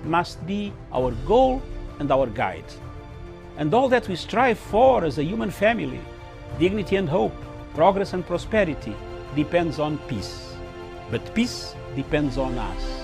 must be our goal and our guide. And all that we strive for as a human family, dignity and hope, progress and prosperity, depends on peace. But peace depends on us.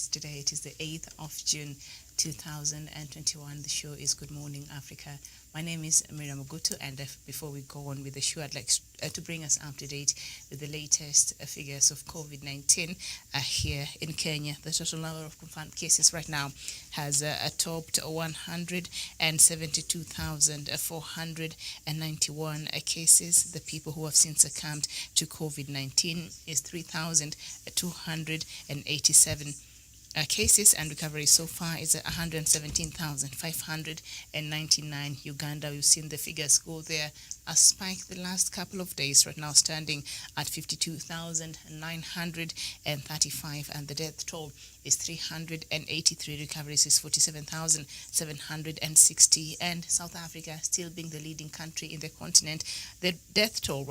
Today it is the 8th of June 2021. The show is Good Morning Africa. My name is Miriam Ogutu, and before we go on with the show, I'd like to bring us up to date with the latest figures of COVID-19 here in Kenya. The total number of confirmed cases right now has topped 172,491 cases. The people who have since succumbed to COVID-19 is 3,287 cases, and recovery so far is 117,599. Uganda, we've seen the figures go there a spike the last couple of days, right now standing at 52,935, and the death toll is 383. Recoveries is 47,760, and South Africa still being the leading country in the continent. The death toll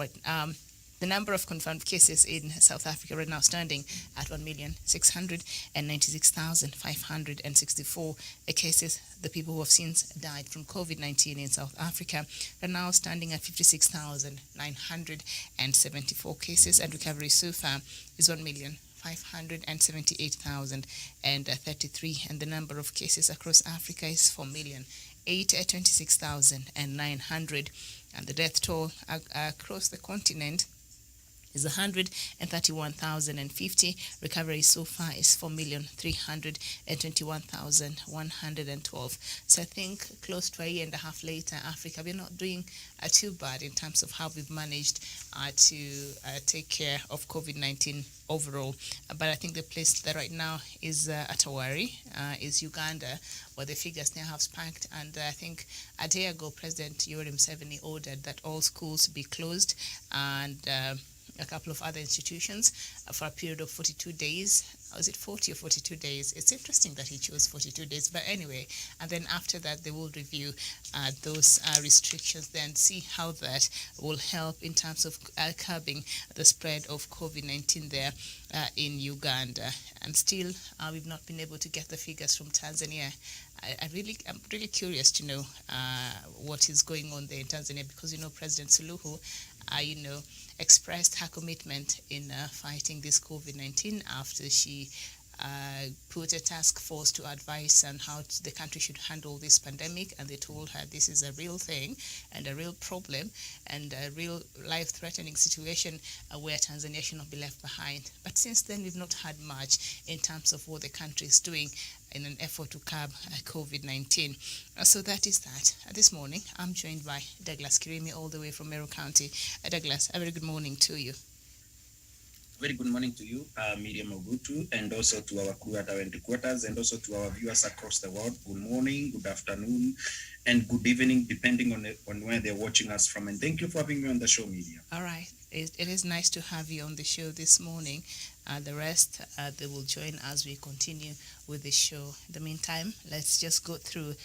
the number of confirmed cases in South Africa right now standing at 1,696,564 cases. The people who have since died from COVID-19 in South Africa are now standing at 56,974 cases, and recovery so far is 1,578,033, and the number of cases across Africa is 4,826,900, and the death toll across the continent is 131,050. Recovery so far is 4,321,112. So I think close to a year and a half later, Africa, we're not doing too bad in terms of how we've managed to take care of COVID-19 overall. But I think the place that right now is at a worry is Uganda, where the figures now have spiked. And I think a day ago, President Yoweri Museveni ordered that all schools be closed, and a couple of other institutions for a period of 42 days. Was it 40 or 42 days? It's interesting that he chose 42 days, but anyway, and then after that they will review those restrictions, then see how that will help in terms of curbing the spread of COVID-19 there in Uganda. And still we've not been able to get the figures from Tanzania. I'm really curious to know what is going on there in Tanzania, because President Suluhu expressed her commitment in fighting this COVID-19 after she put a task force to advise on how the country should handle this pandemic, and they told her this is a real thing and a real problem and a real life-threatening situation where Tanzania should not be left behind. But since then, we've not had much in terms of what the country is doing in an effort to curb COVID-19. So that is that. This morning, I'm joined by Douglas Kirimi all the way from Meru County. Douglas, a very good morning to you. Very good morning to you, Miriam Ogutu, and also to our crew at our headquarters, and also to our viewers across the world. Good morning, good afternoon, and good evening, depending on where they're watching us from. And thank you for having me on the show, Miriam. All right. It is nice to have you on the show this morning. The rest, they will join as we continue with the show. In the meantime, let's just go through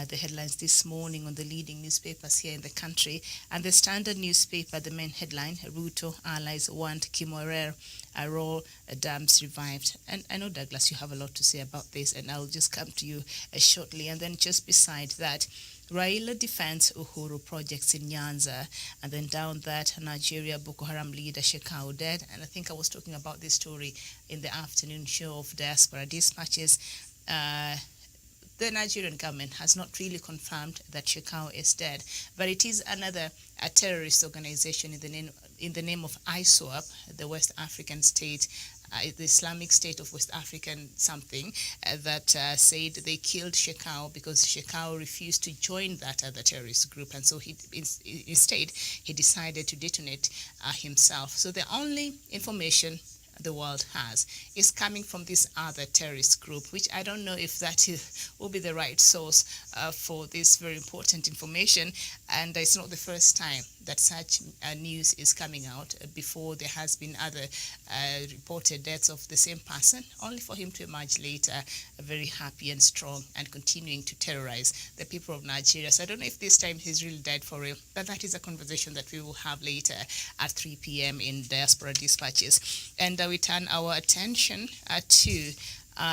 the headlines this morning on the leading newspapers here in the country. And the Standard newspaper, the main headline, Ruto allies want Kimorer role dams revived. And I know, Douglas, you have a lot to say about this, and I'll just come to you shortly. And then just beside that, Raila defends Uhuru projects in Nyanza, and then down that, Nigeria Boko Haram leader Shekau dead. And I think I was talking about this story in the afternoon show of Diaspora Dispatches. The Nigerian government has not really confirmed that Shekau is dead, but it is another terrorist organization in the name of ISWAP, the West African state the Islamic State of West Africa and something, that said they killed Shekau because Shekau refused to join that other terrorist group, and so instead he decided to detonate himself. So the only information the world has is coming from this other terrorist group, which I don't know if that will be the right source for this very important information. And it's not the first time that such news is coming out. Before, there has been other reported deaths of the same person, only for him to emerge later very happy and strong and continuing to terrorize the people of Nigeria. So I don't know if this time he's really died for real, but that is a conversation that we will have later at 3 p.m. in Diaspora Dispatches. And we turn our attention to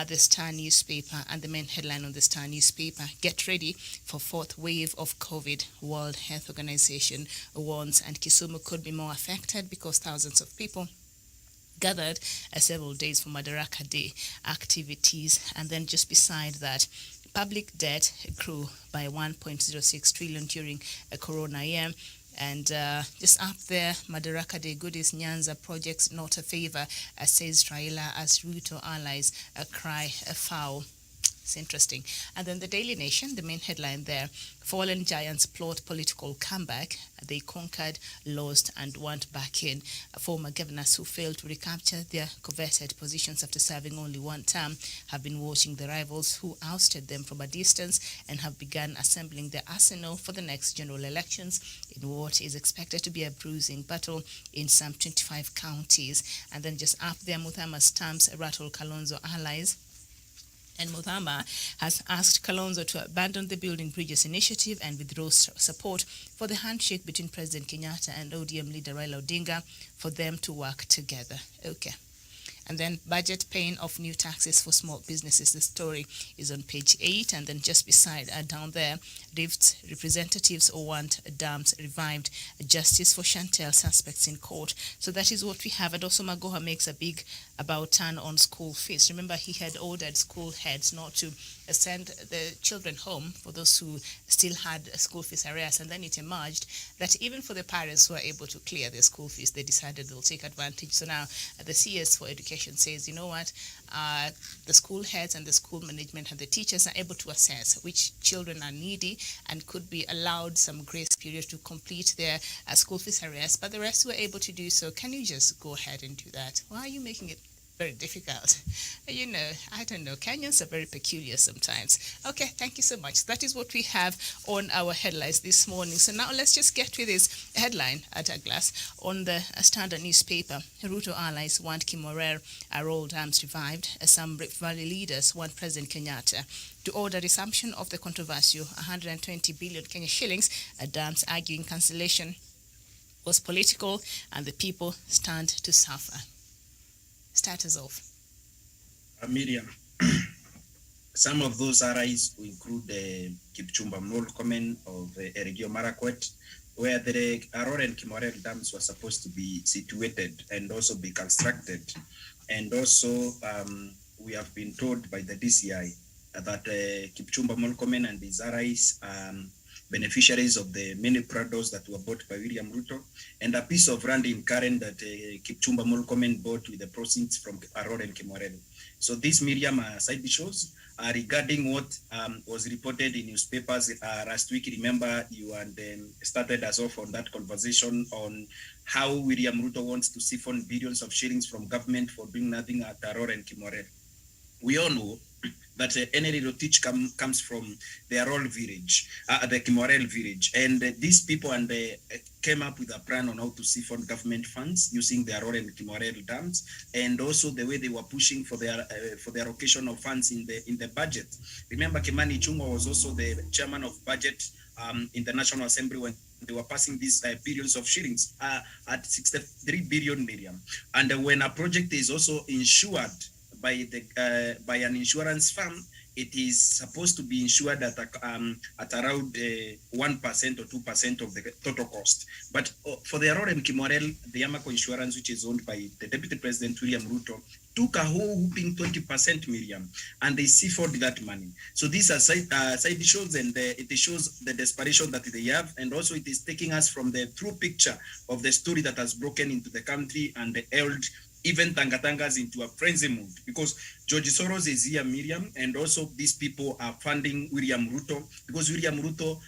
the Star newspaper, and the main headline on the Star newspaper: get ready for fourth wave of COVID. World Health Organization warns, and Kisumu could be more affected because thousands of people gathered several days for Madaraka Day activities. And then just beside that, public debt grew by 1.06 trillion during a corona year. And just up there, Madaraka Day goodies, Nyanza projects not a favor, says Raila, as Ruto allies cry foul. It's interesting. And then the Daily Nation, the main headline there: fallen giants plot political comeback. They conquered, lost, and want back in. Former governors who failed to recapture their coveted positions after serving only one term have been watching the rivals who ousted them from a distance and have begun assembling their arsenal for the next general elections in what is expected to be a bruising battle in some 25 counties. And then just up there, Muthama's stamps rattle Kalonzo allies. And Muthama has asked Kalonzo to abandon the Building Bridges initiative and withdraw support for the handshake between President Kenyatta and ODM leader Raila Odinga for them to work together. Okay. And then budget paying off new taxes for small businesses. The story is on page 8. And then just beside down there, Rifts representatives want dams revived. Justice for Chantel suspects in court. So that is what we have. And also Magoha makes a big about turn on school fees. Remember, he had ordered school heads not to send the children home for those who still had school fees arrears. And then it emerged that even for the parents who are able to clear their school fees, they decided they'll take advantage. So now the CS for Education says, you know what, the school heads and the school management and the teachers are able to assess which children are needy and could be allowed some grace period to complete their school fees arrears, but the rest were able to do so. Can you just go ahead and do that? Why are you making it very difficult? You know, I don't know. Kenyans are very peculiar sometimes. Okay, thank you so much. That is what we have on our headlines this morning. So now let's just get to this headline at a glance on the Standard newspaper. Ruto allies want Kimorer, rolled arms revived. Some Rift Valley leaders want President Kenyatta to order resumption of the controversial 120 billion Kenya shillings. Dams arguing cancellation was political and the people stand to suffer. Start us off. Miriam, some of those allies will include Kipchumba Murkomen of Elgeyo Marakwet, where the Aror and Kimorel dams were supposed to be situated and also be constructed. And also, we have been told by the DCI that Kipchumba Murkomen and his allies beneficiaries of the many Prados that were bought by William Ruto, and a piece of land in Karen that Kipchumba Murkomen bought with the proceeds from Aror and Kimorel. So these Miriam side shows regarding what was reported in newspapers last week. Remember, you and started us off on that conversation on how William Ruto wants to siphon billions of shillings from government for doing nothing at Aror and Kimorel. We all know that Eneri Rotich comes from the Arol village, the Kimorel village. And these people came up with a plan on how to siphon government funds using the Arol and Kimorel dams, and also the way they were pushing for the allocation of funds in the budget. Remember, Kimani Ichung'wah was also the chairman of budget in the National Assembly when they were passing these billions of shillings at 63 billion million. And when a project is also insured by an insurance firm, it is supposed to be insured at around 1% or 2% of the total cost. But for the Aror and Kimorel, the Yamako Insurance, which is owned by the Deputy President William Ruto, took a whole whooping 20%, Miriam, and they siphoned that money. So these are side shows, and it shows the desperation that they have, and also it is taking us from the true picture of the story that has broken into the country and held even Tangatangas into a frenzy mood, because George Soros is here, Miriam, and also these people are funding William Ruto, because William Ruto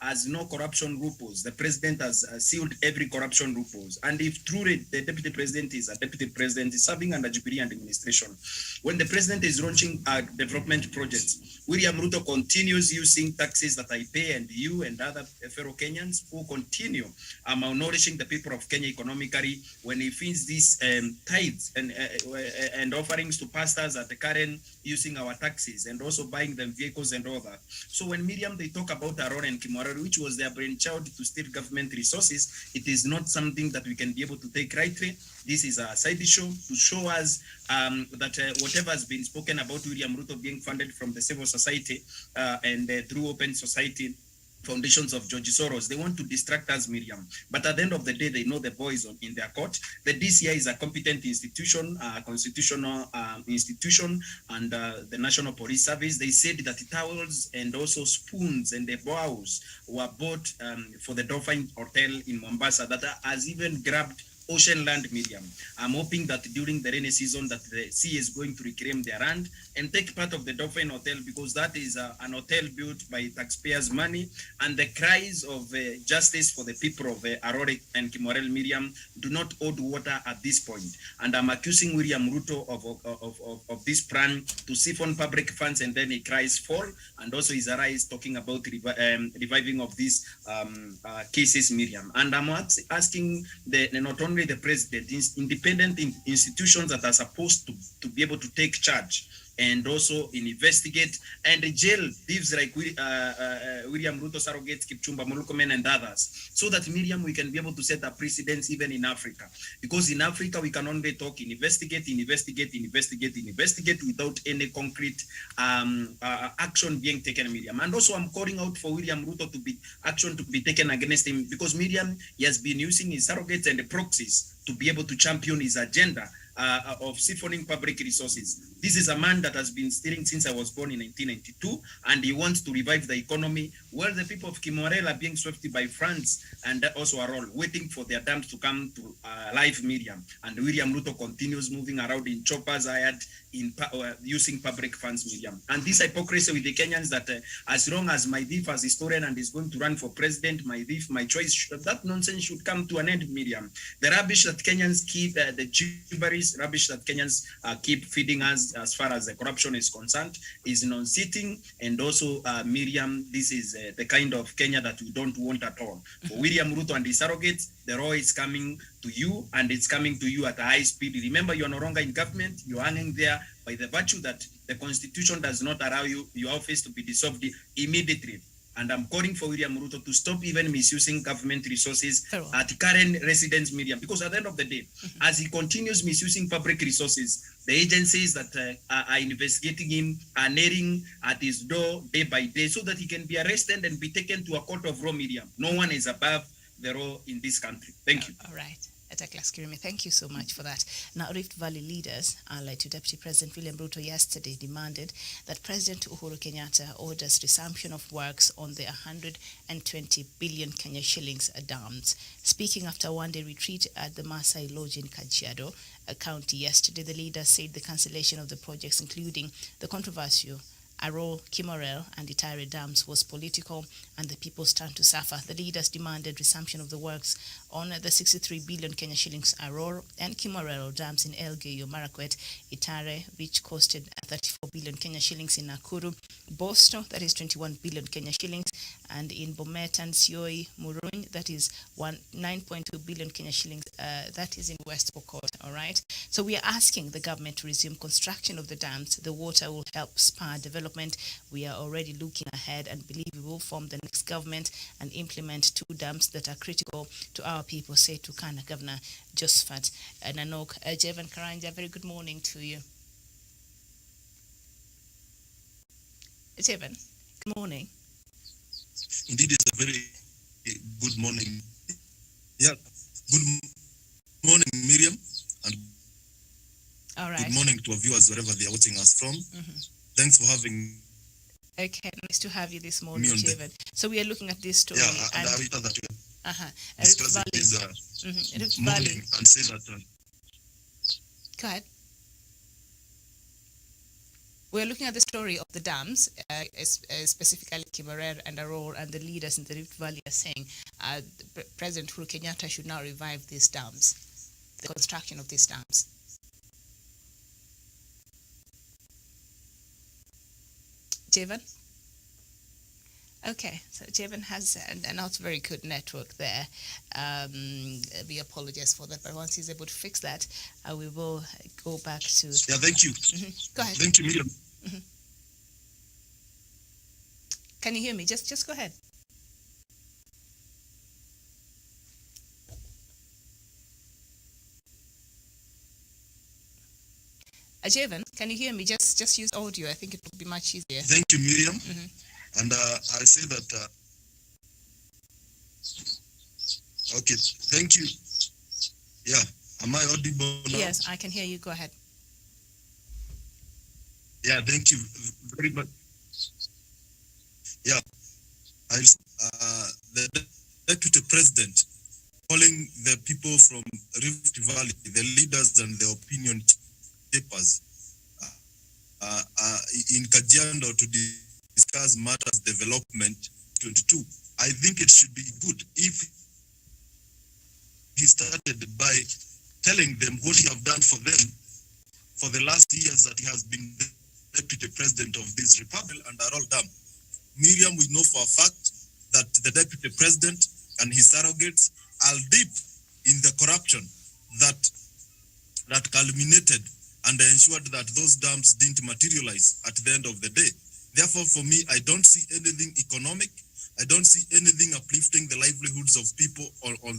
has no corruption loopholes. The president has sealed every corruption loopholes. And if truly the deputy president is a deputy president, is serving under Jubilee administration, when the president is launching development projects, William Ruto continues using taxes that I pay and you and other fellow Kenyans who continue malnourishing the people of Kenya economically when he feeds these tithes and offerings to pastors at the Karen using our taxes and also buying them vehicles and all that. So when Miriam, they talk about Aaron and Kimorel, which was their brainchild to steal government resources, it is not something that we can be able to take rightly. This is a side issue to show us that whatever has been spoken about William Ruto being funded from the civil society and through Open Society foundations of George Soros, they want to distract us, Miriam. But at the end of the day, they know the boy is in their court. The DCI is a competent institution, constitutional institution, and the National Police Service. They said that towels and also spoons and the bowls were bought for the Dolphin Hotel in Mombasa that has even grabbed ocean land, Miriam. I'm hoping that during the rainy season that the sea is going to reclaim their land and take part of the Dolphin Hotel, because that is an hotel built by taxpayers' money, and the cries of justice for the people of Arore and Kimorel, Miriam, do not hold water at this point. And I'm accusing William Ruto of this plan to siphon public funds, and then he cries fall, and also his arise talking about reviving of these cases, Miriam. And I'm asking not only the president, independent institutions that are supposed to be able to take charge and also investigate and jail thieves like William Ruto, surrogates, Kipchumba Murkomen, and others, so that, Miriam, we can be able to set a precedence even in Africa. Because in Africa, we can only talk, investigate without any concrete action being taken, Miriam. And also, I'm calling out for William Ruto to be taken against him, because, Miriam, he has been using his surrogates and the proxies to be able to champion his agenda of siphoning public resources. This is a man that has been stealing since I was born in 1992, and he wants to revive the economy, where the people of Kimorel are being swept by France and also are all waiting for their dams to come to life, Miriam. And William Ruto continues moving around in choppers hired in using public funds, Miriam. And this hypocrisy with the Kenyans that as long as my thief as historian and is going to run for president, my thief, my choice, that nonsense should come to an end, Miriam. The rubbish that Kenyans keep, the gibberish rubbish that Kenyans keep feeding us as far as the corruption is concerned is non-sitting. And also, Miriam, this is the kind of Kenya that we don't want at all. For William Ruto and his surrogates, the law is coming to you, and it's coming to you at a high speed. Remember, you're no longer in government. You're hanging there by the virtue that the Constitution does not allow your office to be dissolved immediately. And I'm calling for William Ruto to stop even misusing government resources at current residence, Miriam, because at the end of the day, as he continues misusing public resources, the agencies that are investigating him are knocking at his door day by day so that he can be arrested and be taken to a court of law, Miriam. No one is above the law in this country. Thank you. All right. Douglas Kirimi, thank you so much for that. Now, Rift Valley leaders, allied to Deputy President William Ruto yesterday, demanded that President Uhuru Kenyatta orders resumption of works on the 120 billion Kenya shillings dams. Speaking after a one-day retreat at the Maasai Lodge in Kajiado County yesterday, the leaders said the cancellation of the projects, including the controversial Arol, Kimorel, and Itare dams, was political, and the people stand to suffer. The leaders demanded resumption of the works on the 63 billion Kenya shillings Arol and Kimorel dams in Elgeyo Marakwet, Itare, which costed 34 billion Kenya shillings in Nakuru, Bosto, that is 21 billion Kenya shillings, and in Bomet and Sioi Muruny, that is 9.2 billion Kenya shillings, that is in West Pokot, all right? So we are asking the government to resume construction of the dams. The water will help spur development. We are already looking ahead and believe we will form the next government and implement 2 dams that are critical to our people, say Turkana Governor Josephat Nanok. Jevan Karanja, very good morning to you. Jevan, good morning. Indeed, it's a very good morning. Yeah, good morning, Miriam, and all right. Good morning to our viewers wherever they are watching us from. Thanks for having. Okay, nice to have you this morning, Jevan. So we are looking at this story. Yeah, and I will tell that you Rift Valley. Rift Valley. And say that. Go ahead. We're looking at the story of the dams, specifically Kimarer and Aror, and the leaders in the Rift Valley are saying President Uhuru Kenyatta should now revive these dams, the construction of these dams. Javan? Okay, so Javan has a not very good network there. We apologize for that, but once he's able to fix that, we will go back to... Yeah, thank you. Go ahead. Thank you, Miriam. Can you hear me? Just go ahead. Javan, can you hear me? Just use audio. I think it would be much easier. Thank you, Miriam. And I say that, okay, thank you. Yeah, am I audible now? Yes, I can hear you. Go ahead. Yeah, thank you very much. Yeah, the Deputy President calling the people from Rift Valley, the leaders and the opinion papers in Kajiado to discuss matters development 22. I think it should be good if he started by telling them what he have done for them for the last years that he has been the Deputy President of this Republic and Arol Dam. Miriam, we know for a fact that the Deputy President and his surrogates are deep in the corruption that culminated and ensured that those dams didn't materialize at the end of the day. Therefore, for me, I don't see anything economic. I don't see anything uplifting the livelihoods of people on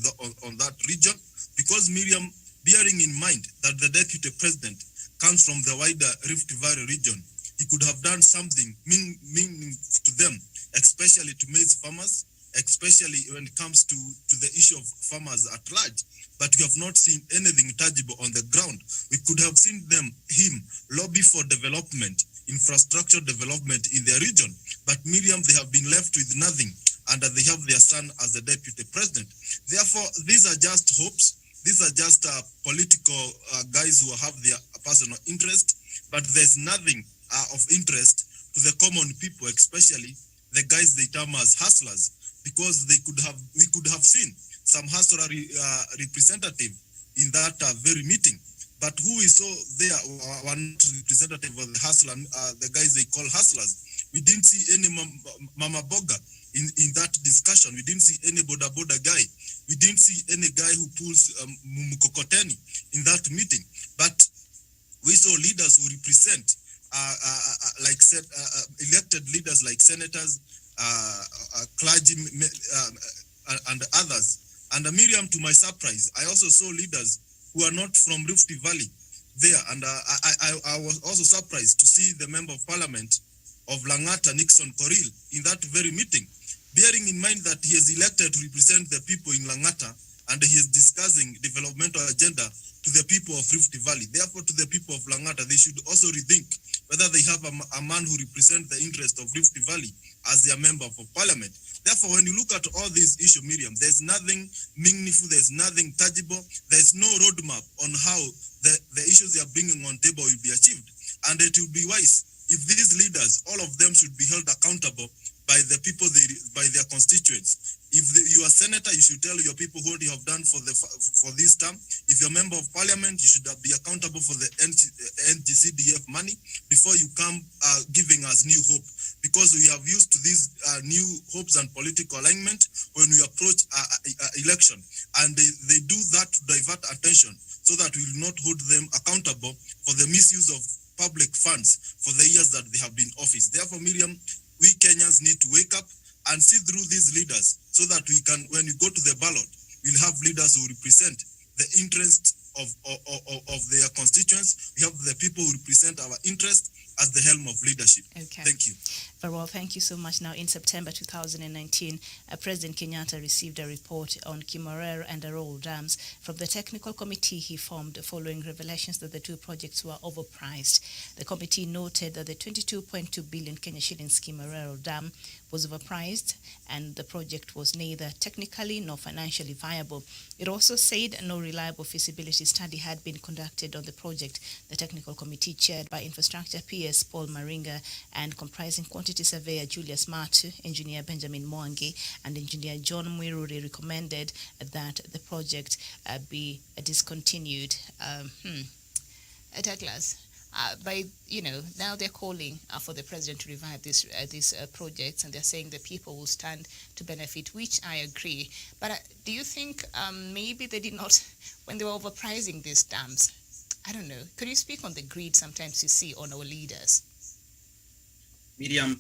that region, because Miriam, bearing in mind that the Deputy President comes from the wider Rift Valley region, he could have done something meaningful to them, especially to maize farmers, especially when it comes to the issue of farmers at large. But we have not seen anything tangible on the ground. We could have seen him lobby for development, infrastructure development in their region. But Miriam, they have been left with nothing, and they have their son as the Deputy President. Therefore, these are just hopes. These are just political guys who have their personal interest, but there's nothing of interest to the common people, especially the guys they term as hustlers, because we could have seen some hustler representative in that very meeting. But who we saw there were not representative of the hustler, the guys they call hustlers. We didn't see any Mama Boga in that discussion. We didn't see any Boda guy. We didn't see any guy who pulls Mukokoteni in that meeting. But we saw leaders who represent, elected leaders like senators, clergy, and others. And Miriam, to my surprise, I also saw leaders who are not from Rift Valley there. And I was also surprised to see the Member of Parliament of Langata, Nixon Koril, in that very meeting, bearing in mind that he is elected to represent the people in Langata, and he is discussing developmental agenda to the people of Rift Valley. Therefore, to the people of Langata, they should also rethink whether they have a man who represents the interest of Rift Valley as their Member of Parliament. Therefore, when you look at all these issues, Miriam, there's nothing meaningful, there's nothing tangible, there's no roadmap on how the issues they are bringing on table will be achieved. And it will be wise if these leaders, all of them should be held accountable by the people, by their constituents. If you are a senator, you should tell your people what you have done for this term. If you're a member of parliament, you should be accountable for the NGCDF money before you come giving us new hope. Because we have used to these new hopes and political alignment when we approach election. And they do that to divert attention so that we will not hold them accountable for the misuse of public funds for the years that they have been in office. Therefore, Miriam, we Kenyans need to wake up and see through these leaders so that we can, when we go to the ballot, we'll have leaders who represent the interests of their constituents. We have the people who represent our interests, as the helm of leadership. Okay. Thank you. Very well, thank you so much. Now, in September 2019, President Kenyatta received a report on Kimorere and Arol dams from the technical committee he formed following revelations that the two projects were overpriced. The committee noted that the 22.2 billion Kenya shillings Kimorere dam was overpriced and the project was neither technically nor financially viable. It also said no reliable feasibility study had been conducted on the project. The technical committee, chaired by Infrastructure PS Paul Maringa and comprising quantity surveyor Julius Matu, engineer Benjamin Mwangi, and engineer John Mwiruri, recommended that the project be discontinued. Douglas, now they're calling for the president to revive these projects, and they're saying the people will stand to benefit, which I agree. But do you think maybe they did not, when they were overpricing these dams? I don't know. Could you speak on the greed sometimes you see on our leaders? Miriam,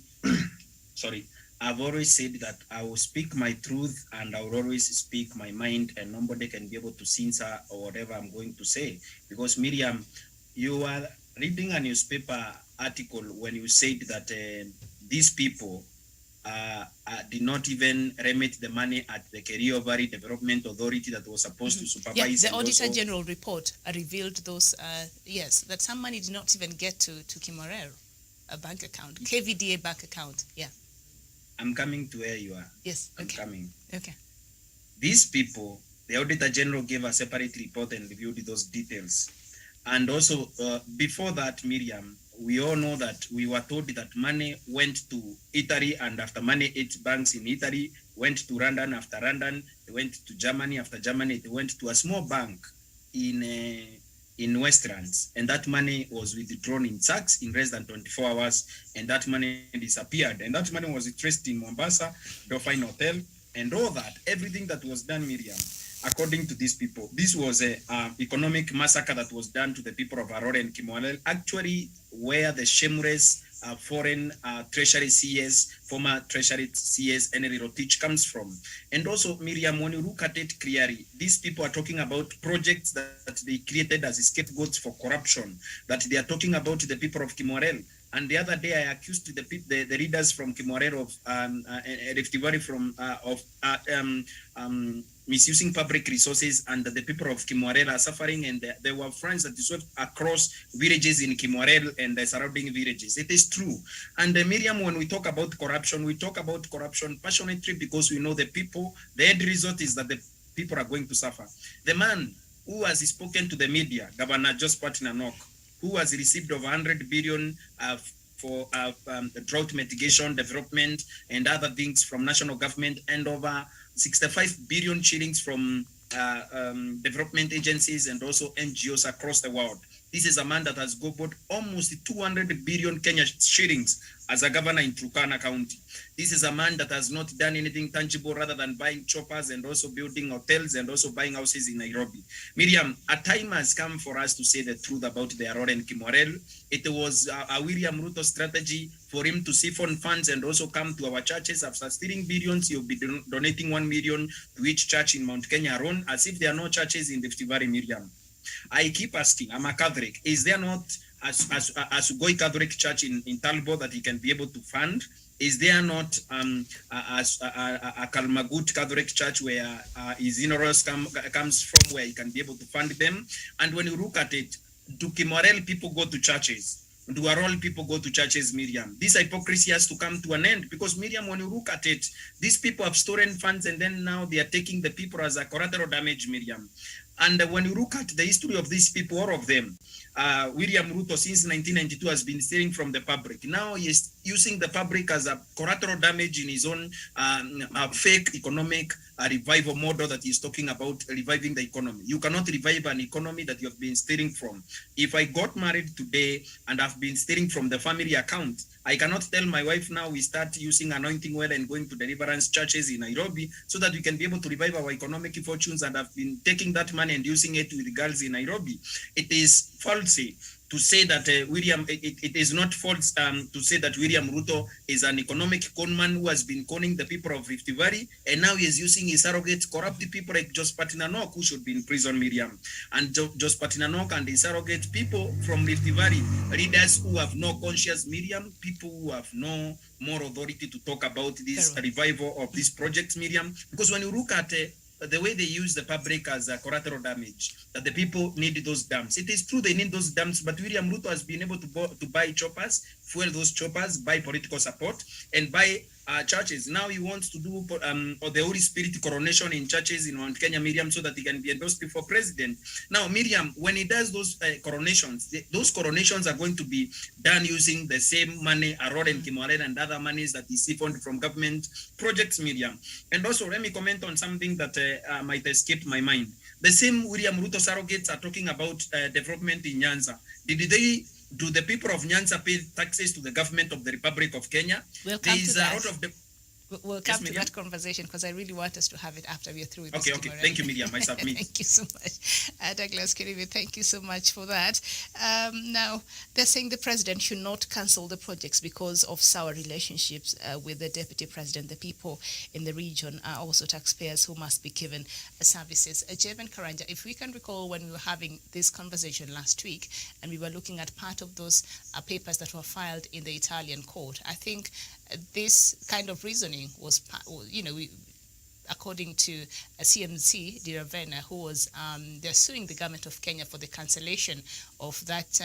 sorry, I've always said that I will speak my truth and I will always speak my mind, and nobody can be able to censor or whatever I'm going to say. Because Miriam, you are reading a newspaper article when you said that these people did not even remit the money at the Kerio Valley Development Authority that was supposed to supervise. Yeah, the Auditor General report revealed those, that some money did not even get to Kimorere, a bank account, KVDA bank account, yeah. I'm coming to where you are. Yes, okay. I'm coming. Okay. These people, the Auditor General gave a separate report and reviewed those details. And also, before that, Miriam, we all know that we were told that money went to Italy, and after money hit banks in Italy, went to London, after London, they went to Germany, after Germany, they went to a small bank in Westlands, and that money was withdrawn in sacks in less than 24 hours, and that money disappeared. And that money was traced in Mombasa, Dauphine Hotel, and all that, everything that was done, Miriam, according to these people, this was a economic massacre that was done to the people of Arol and Kimorere, actually where the shameless foreign treasury CS, former treasury CS, Henry Rotich comes from. And also, Miriam, when you look at it clearly, these people are talking about projects that they created as scapegoats for corruption, that they are talking about the people of Kimorere. And the other day, I accused the leaders from Kimorere of Rift Valley misusing public resources, and the people of Kimorere are suffering, and there were funds that swept across villages in Kimorere and the surrounding villages. It is true. And Miriam, when we talk about corruption passionately because we know the people, the end result is that the people are going to suffer. The man who has spoken to the media, Governor Josphat Nanok, who has received over 100 billion for drought mitigation, development, and other things from national government, and over 65 billion shillings from development agencies and also NGOs across the world. This is a man that has gobbled almost 200 billion Kenya shillings as a governor in Turkana County. This is a man that has not done anything tangible rather than buying choppers and also building hotels and also buying houses in Nairobi. Miriam, a time has come for us to say the truth about the Arol and Kimorere. It was a William Ruto strategy for him to siphon funds and also come to our churches. After stealing billions, you'll be donating 1 million to each church in Mount Kenya alone, as if there are no churches in the Rift Valley, Miriam. I keep asking, I'm a Catholic, is there not a Sugoi Catholic Church in Talbot that he can be able to fund? Is there not a Kalmagut Catholic Church where Isinorus comes from, where he can be able to fund them? And when you look at it, do Kimorere people go to churches? Do Arol people go to churches, Miriam? This hypocrisy has to come to an end, because, Miriam, when you look at it, these people have stolen funds and then now they are taking the people as a collateral damage, Miriam. And when you look at the history of these people, all of them, William Ruto since 1992 has been stealing from the public. Now he is using the public as a collateral damage in his own fake economic revival model that he's talking about, reviving the economy. You cannot revive an economy that you have been stealing from. If I got married today and I've been stealing from the family account, I cannot tell my wife now we start using anointing oil and going to deliverance churches in Nairobi so that we can be able to revive our economic fortunes, and I've been taking that money and using it with girls in Nairobi. It is falsy. to say that it is not false to say that William Ruto is an economic conman who has been conning the people of Rift Valley, and now he is using his surrogates, corrupt people like Josphat Nanok, who should be in prison, Miriam. And Josphat Nanok and his surrogate people from Rift Valley, leaders who have no conscience, Miriam, people who have no more authority to talk about this revival of this project, Miriam. Because when you look at the way they use the public as a collateral damage, that the people need those dams. It is true they need those dams, but William Ruto has been able to buy choppers, fuel those choppers, buy political support, and buy churches. Now he wants to do the Holy Spirit coronation in churches in Mount Kenya, Miriam, so that he can be endorsed for president. Now, Miriam, when he does those coronations, those coronations are going to be done using the same money, Arod and Kimwalen and other monies that he siphoned from government projects, Miriam. And also, let me comment on something that might escape my mind. The same William Ruto surrogates are talking about development in Nyanza. Do the people of Nyanza pay taxes to the government of the Republic of Kenya? We'll come to that. We'll come to that conversation because I really want us to have it after we're through with this. Okay. Thank you, Miriam. I submit. Thank you so much. Douglas Kiribe, thank you so much for that. Now, they're saying the president should not cancel the projects because of sour relationships with the deputy president. The people in the region are also taxpayers who must be given services. Jeven Karanja, if we can recall when we were having this conversation last week and we were looking at part of those papers that were filed in the Italian court, I think this kind of reasoning was, according to CMC Di Ravenna, who was they're suing the government of Kenya for the cancellation of that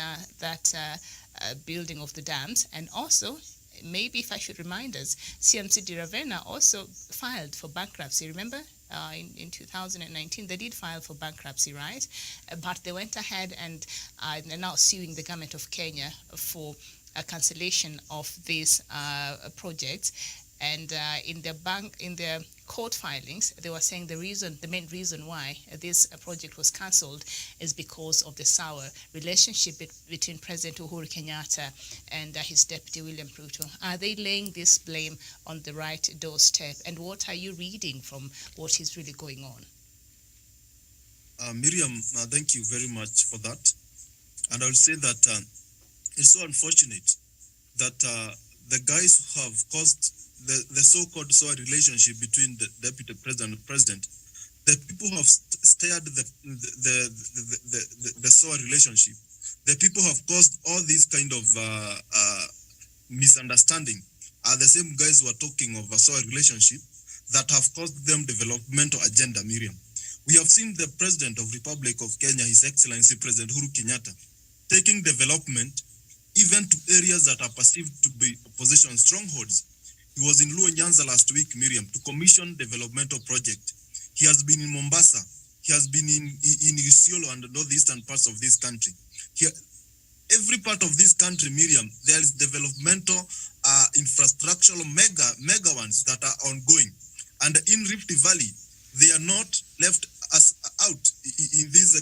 building of the dams, and also maybe if I should remind us, CMC Di Ravenna also filed for bankruptcy. Remember? In 2019, they did file for bankruptcy, right? But they went ahead and they're now suing the government of Kenya for a cancellation of these projects. And in their court filings, they were saying the main reason why this project was cancelled is because of the sour relationship between President Uhuru Kenyatta and his deputy William Ruto. Are they laying this blame on the right doorstep? And what are you reading from what is really going on? Miriam, thank you very much for that. And I'll say that it's so unfortunate that the guys who have caused the so-called sour relationship between the deputy president and president, the people who have stirred the sour relationship, the people who have caused all these kind of misunderstanding are the same guys who are talking of a sour relationship that have caused them developmental agenda, Miriam. We have seen the President of Republic of Kenya, His Excellency President Uhuru Kenyatta, taking development even to areas that are perceived to be opposition strongholds. He was in Luo Nyanza last week, Miriam, to commission developmental project. He has been in Mombasa. He has been in Isiolo and the northeastern parts of this country. Every part of this country, Miriam, there is developmental infrastructural mega ones that are ongoing. And in Rift Valley, they are not left as out in this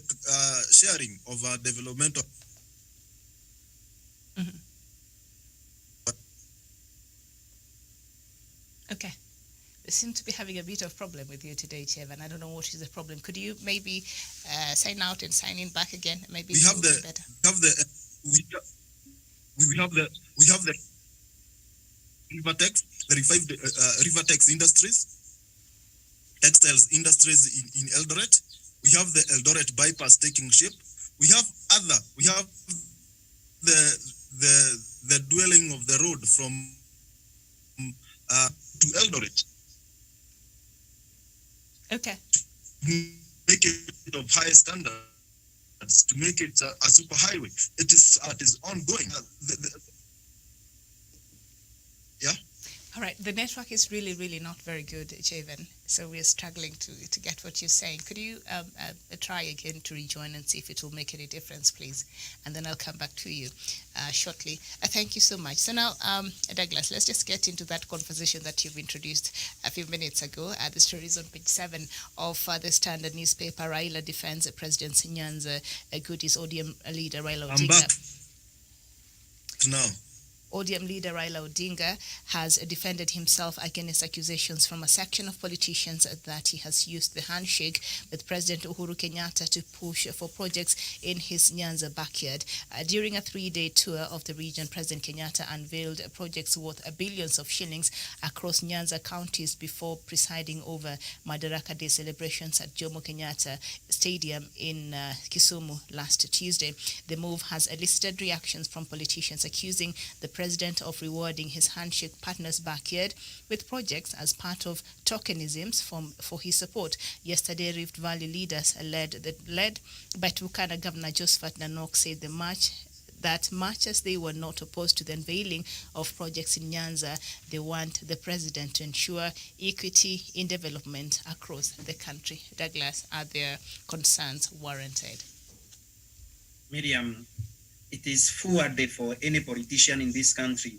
sharing of developmental. Mm-hmm. Okay. We seem to be having a bit of problem with you today, Chevan. I don't know what is the problem. Could you maybe sign out and sign in back again? Maybe we have the better. We have the Rivertex, the revived Rivertex Industries, textiles industries in Eldoret. We have the Eldoret bypass taking shape. We have the dwelling of the road from to Eldoret. Okay. Make it of high standards, to make it a super highway. It is ongoing. Yeah. All right. The network is really, really not very good, Javen. So we're struggling to get what you're saying. Could you try again to rejoin and see if it will make any difference, please? And then I'll come back to you shortly. Thank you so much. So now, Douglas, let's just get into that conversation that you've introduced a few minutes ago. The story is on page 7 of the Standard newspaper. Raila defends President Nyanza Goodies ODM leader Raila Odinga. I'm back now. ODM leader Raila Odinga has defended himself against accusations from a section of politicians that he has used the handshake with President Uhuru Kenyatta to push for projects in his Nyanza backyard. During a 3-day tour of the region, President Kenyatta unveiled projects worth billions of shillings across Nyanza counties before presiding over Madaraka Day celebrations at Jomo Kenyatta Stadium in Kisumu last Tuesday. The move has elicited reactions from politicians accusing the president of rewarding his handshake partner's backyard with projects as part of tokenisms for his support. Yesterday, Rift Valley leaders led by Turkana Governor Josephat Nanok said that much as they were not opposed to the unveiling of projects in Nyanza, they want the president to ensure equity in development across the country. Douglas, are their concerns warranted? Miriam, it is foolhardy for any politician in this country,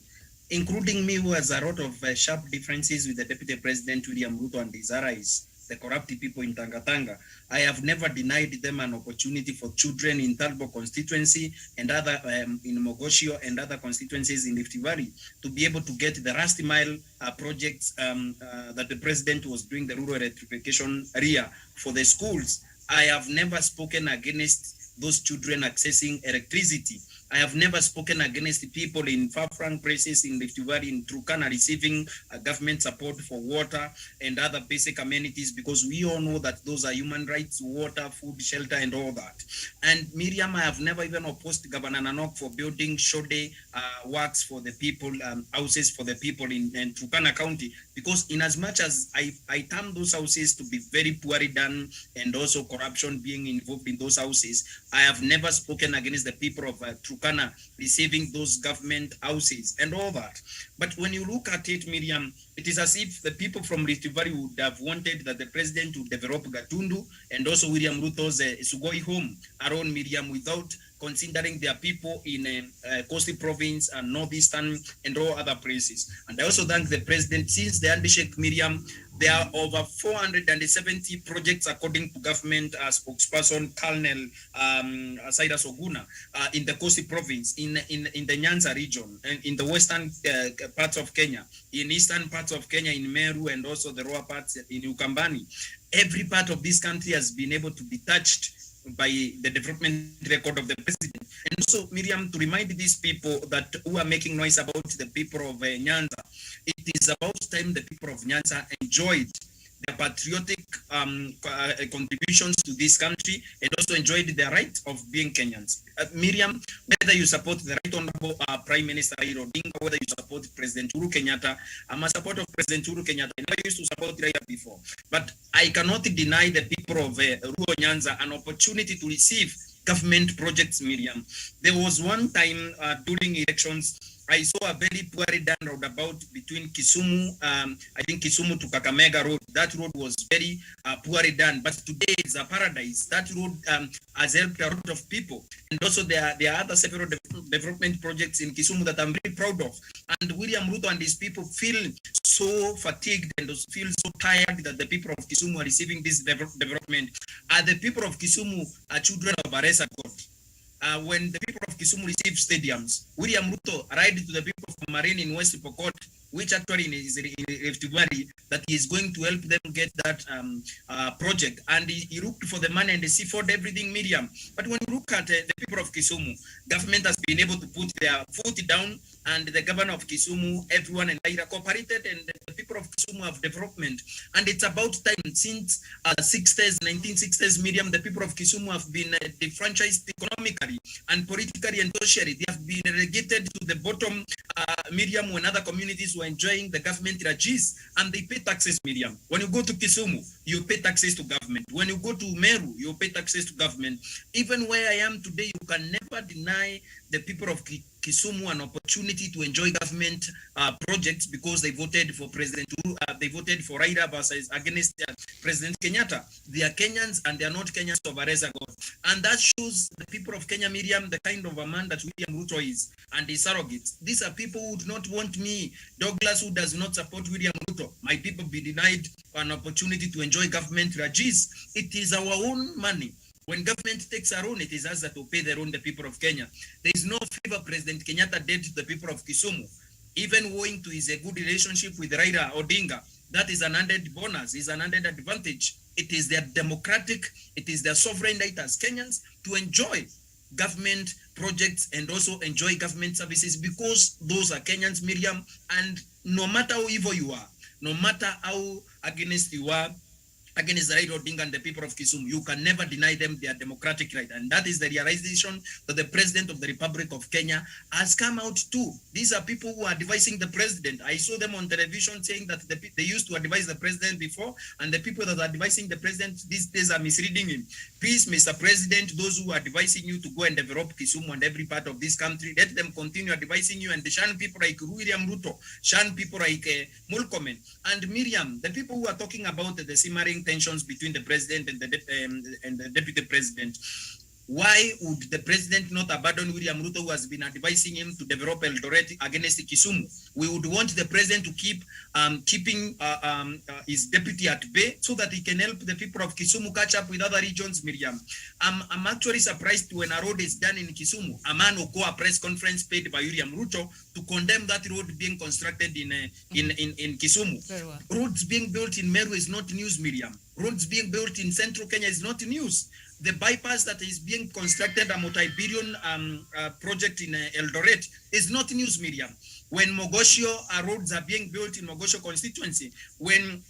including me, who has a lot of sharp differences with the Deputy President William Ruto and his allies, the corrupt people in Tanga. I have never denied them an opportunity for children in Talbo constituency and other in Mogoshio and other constituencies in Rift Valley to be able to get the last mile projects that the president was doing, the rural electrification area for the schools. I have never spoken against those children accessing electricity. I have never spoken against people in far-flung places in Rift Valley, in Turkana, receiving government support for water and other basic amenities, because we all know that those are human rights, water, food, shelter, and all that. And Miriam, I have never even opposed Governor Nanok for building Shode works for the people, houses for the people in Turkana County, because in as much as I term those houses to be very poorly done and also corruption being involved in those houses, I have never spoken against the people of Turkana receiving those government houses and all that. But when you look at it, Miriam, it is as if the people from Rift Valley would have wanted that the president would develop Gatundu and also William Ruto's Sugoi home around Miriam without considering their people in Coastal Province and Northeastern and all other places. And I also thank the president. Since the handshake, Miriam, there are over 470 projects, according to government spokesperson Colonel Cyrus Oguna, in the Coastal Province, in the Nyanza region, and in the western parts of Kenya, in eastern parts of Kenya, in Meru, and also the lower parts in Ukambani. Every part of this country has been able to be touched by the development record of the president. And also, Miriam, to remind these people that who are making noise about the people of Nyanza, it is about time the people of Nyanza enjoyed their patriotic contributions to this country and also enjoyed their right of being Kenyans. Miriam, whether you support the Right Honorable Prime Minister Raila Odinga, whether you support President Uhuru Kenyatta, I'm a supporter of President Uhuru Kenyatta. I never used to support Raila before, but I cannot deny the people of Ruo Nyanza an opportunity to receive government projects, Miriam. There was one time during elections, I saw a very poorly done roundabout between Kisumu, I think Kisumu to Kakamega Road. That road was very poorly done, but today it's a paradise. That road has helped a lot of people. And also there are other several development projects in Kisumu that I'm very proud of. And William Ruto and his people feel so fatigued and feel so tired that the people of Kisumu are receiving this development. Are the people of Kisumu children of Aresa God? When the people of Kisumu receive stadiums, William Ruto arrived to the people of Marine in West Pokot, which actually is in Rift Valley, that he is going to help them get that project. And he looked for the money and they seafood everything, Miriam. But when you look at the people of Kisumu, government has been able to put their foot down, and the governor of Kisumu, everyone and Naira cooperated, and the people of Kisumu have development. And it's about time. Since 1960s, Miriam, the people of Kisumu have been defranchised economically and politically and socially. They have been relegated to the bottom, Miriam, when other communities were enjoying the government regis, and they pay taxes, Miriam. When you go to Kisumu, you pay taxes to government. When you go to Meru, you pay taxes to government. Even where I am today, you can never deny the people of Kisumu an opportunity to enjoy government projects because they voted for President Uhuru, they voted for Raila versus against President Kenyatta. They are Kenyans and they are not Kenyans of Areza God. And that shows the people of Kenya, Miriam, the kind of a man that William Ruto is and his surrogates. These are people who would not want me, Douglas, who does not support William Ruto. My people be denied an opportunity to enjoy government regis. It is our own money. When government takes a loan, it is us that will pay the loan, the people of Kenya. There is no favor President Kenyatta did to the people of Kisumu, even owing to his a good relationship with Raila Odinga. That is an added bonus, is an added advantage. It is their democratic, it is their sovereign right as Kenyans to enjoy government projects and also enjoy government services, because those are Kenyans, Miriam, and no matter how evil you are, no matter how against you are, against Raila Odinga and the people of Kisumu, you can never deny them their democratic right. And that is the realization that the President of the Republic of Kenya has come out to. These are people who are advising the President. I saw them on television saying that they used to advise the President before, and the people that are advising the President these days are misleading him. Please, Mr. President, those who are advising you to go and develop Kisumu and every part of this country, let them continue advising you and shun people like William Ruto, shun people like Murkomen. And Miriam, the people who are talking about the simmering tensions between the president and the deputy president. Why would the president not abandon William Ruto, who has been advising him to develop Eldoret against Kisumu? We would want the president to keep keeping his deputy at bay so that he can help the people of Kisumu catch up with other regions, Miriam. I'm actually surprised when a road is done in Kisumu, a man will go a press conference paid by William Ruto to condemn that road being constructed in Kisumu. Very well. Roads being built in Meru is not news, Miriam. Roads being built in central Kenya is not news. The bypass that is being constructed, a multi-billion project in Eldoret, is not news, Miriam. When Mogosho roads are being built in Mogosho constituency, when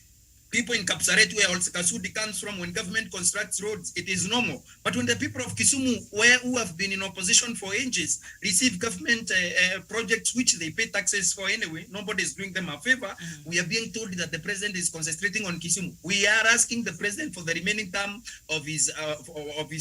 people in Kapsaret, where also Kasudi comes from, when government constructs roads, it is normal. But when the people of Kisumu, who have been in opposition for ages, receive government projects which they pay taxes for anyway, nobody is doing them a favor. We are being told that the president is concentrating on Kisumu. We are asking the president for the remaining term of his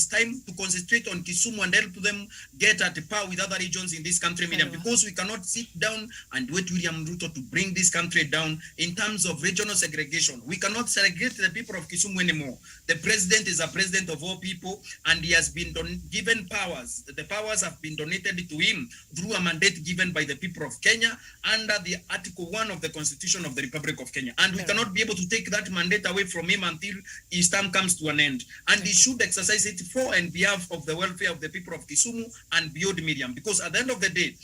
time to concentrate on Kisumu and help them get at par with other regions in this country, Miriam, because we cannot sit down and wait William Ruto to bring this country down in terms of regional segregation. We cannot segregate the people of Kisumu anymore. The president is a president of all people, and he has been given powers. The powers have been donated to him through a mandate given by the people of Kenya under the Article 1 of the Constitution of the Republic of Kenya. And we cannot be able to take that mandate away from him until his term comes to an end. And he should exercise it for and behalf of the welfare of the people of Kisumu and beyond, Miriam. Because at the end of the day,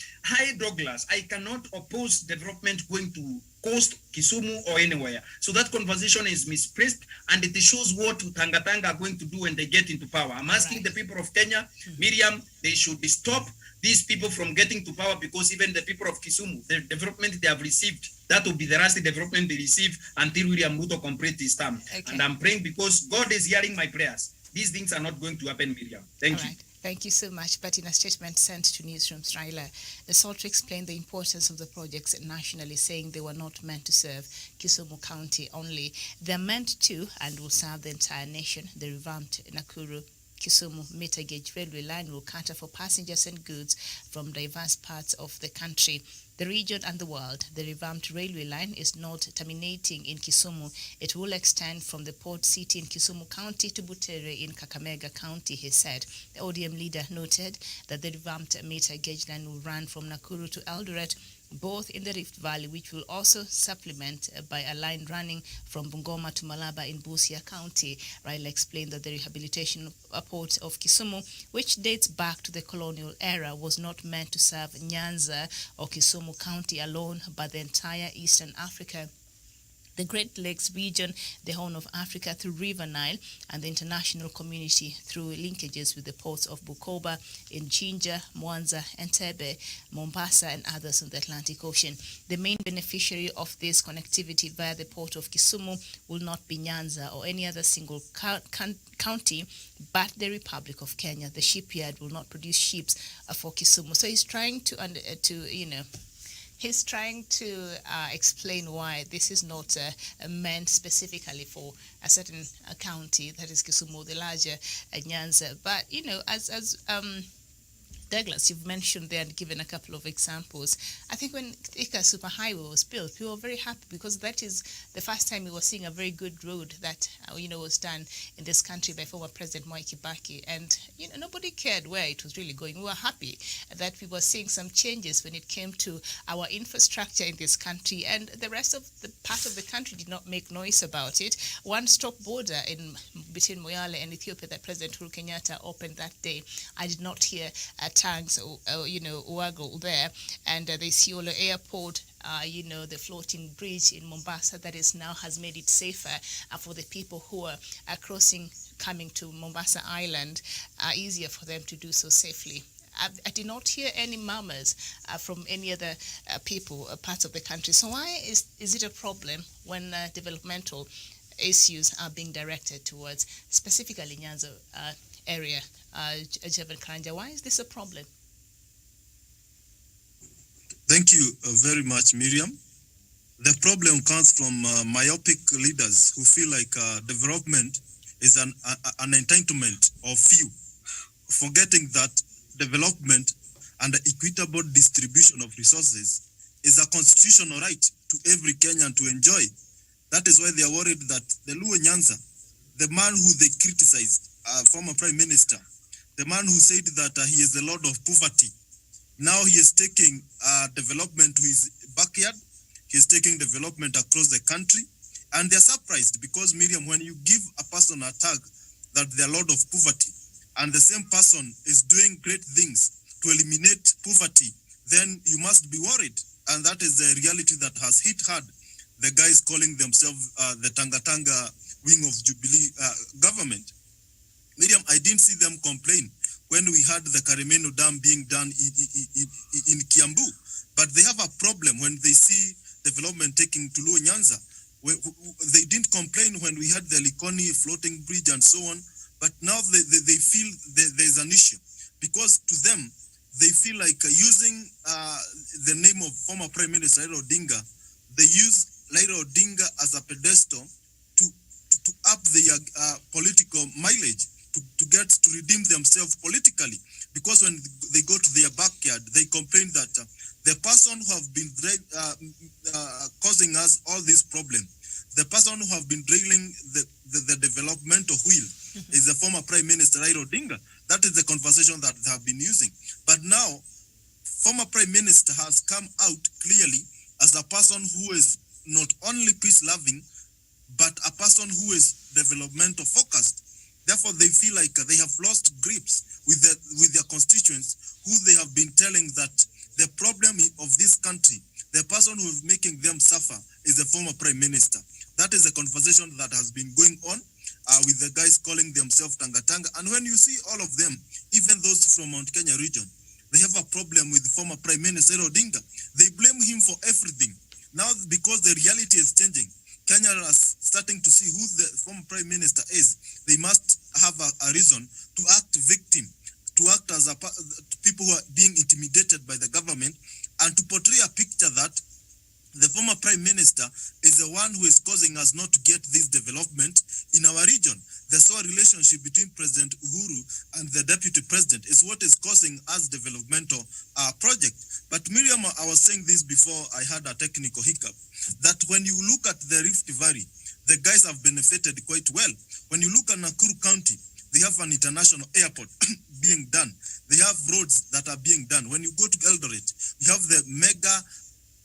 Douglas, I cannot oppose development going to Coast, Kisumu, or anywhere. So that conversation is misplaced, and it shows what Tanga Tanga are going to do when they get into power. I'm asking the people of Kenya, Miriam, they should stop these people from getting to power, because even the people of Kisumu, the development they have received, that will be the last development they receive until William Ruto completes his term. Okay. And I'm praying, because God is hearing my prayers. These things are not going to happen, Miriam. Thank you. Thank you so much. But in a statement sent to Newsroom Raila, the SALT explained the importance of the projects nationally, saying they were not meant to serve Kisumu County only. They're meant to and will serve the entire nation. The revamped Nakuru Kisumu meter gauge railway line will cater for passengers and goods from diverse parts of the country, the region and the world. The revamped railway line is not terminating in Kisumu. It will extend from the port city in Kisumu County to Butere in Kakamega County, he said. The ODM leader noted that the revamped meter gauge line will run from Nakuru to Eldoret, both in the Rift Valley, which will also supplement by a line running from Bungoma to Malaba in Busia County. Raila explained that the rehabilitation port of Kisumu, which dates back to the colonial era, was not meant to serve Nyanza or Kisumu County alone, but the entire Eastern Africa, the Great Lakes region, the Horn of Africa through River Nile, and the international community through linkages with the ports of Bukoba, Jinja, Mwanza, Entebbe, Mombasa, and others in the Atlantic Ocean. The main beneficiary of this connectivity via the port of Kisumu will not be Nyanza or any other single county, but the Republic of Kenya. The shipyard will not produce ships for Kisumu. So he's trying He's trying to explain why this is not meant specifically for a certain county, that is Kisumu, the larger Nyanza. But, as Douglas, you've mentioned there and given a couple of examples. I think when Thika Superhighway was built, we were very happy because that is the first time we were seeing a very good road that was done in this country by former President Mwai Kibaki, and nobody cared where it was really going. We were happy that we were seeing some changes when it came to our infrastructure in this country, and the rest of the part of the country did not make noise about it. One-stop border between Moyale and Ethiopia that President Uhuru Kenyatta opened that day, I did not hear tanks or Uago there, and the Isiolo airport, the floating bridge in Mombasa that has made it safer for the people who are crossing, coming to Mombasa Island, easier for them to do so safely. I did not hear any murmurs from any other people, parts of the country. So why is it a problem when developmental issues are being directed towards specifically Nyanza area? Jevon Karanja, why is this a problem? Thank you very much, Miriam. The problem comes from myopic leaders who feel like development is an entitlement of few, forgetting that development and the equitable distribution of resources is a constitutional right to every Kenyan to enjoy. That is why they are worried that the Luo Nyanza, the man who they criticized, former Prime Minister, the man who said that he is the Lord of Poverty, now he is taking development to his backyard. He is taking development across the country. And they're surprised because, Miriam, when you give a person a tag that they're Lord of Poverty, and the same person is doing great things to eliminate poverty, then you must be worried. And that is the reality that has hit hard the guys calling themselves the Tanga wing of Jubilee government. Miriam, I didn't see them complain when we had the Karimeno Dam being done in Kiambu. But they have a problem when they see development taking to Luo Nyanza. They didn't complain when we had the Likoni floating bridge and so on. But now they feel there's an issue. Because to them, they feel like using the name of former Prime Minister Raila Odinga, they use Raila Odinga as a pedestal to up their political mileage, to redeem themselves politically. Because when they go to their backyard, they complain that the person who have been causing us all this problem, the person who have been drilling the developmental wheel is the former Prime Minister Raila Odinga. That is the conversation that they have been using. But now, former Prime Minister has come out clearly as a person who is not only peace-loving, but a person who is developmental focused. Therefore, they feel like they have lost grips with their constituents, who they have been telling that the problem of this country, the person who is making them suffer, is the former Prime Minister. That is a conversation that has been going on with the guys calling themselves Tanga. And when you see all of them, even those from Mount Kenya region, they have a problem with former Prime Minister Odinga. They blame him for everything. Now, because the reality is changing, Kenya are starting to see who the former Prime Minister is. They must have a reason to act victim, to act as people who are being intimidated by the government, and to portray a picture that the former Prime Minister is the one who is causing us not to get this development in our region. The sole relationship between President Uhuru and the Deputy President is what is causing us developmental project. But Miriam, I was saying this before I had a technical hiccup, that when you look at the Rift Valley, the guys have benefited quite well. When you look at Nakuru County, they have an international airport being done. They have roads that are being done. When you go to Eldoret, we have the mega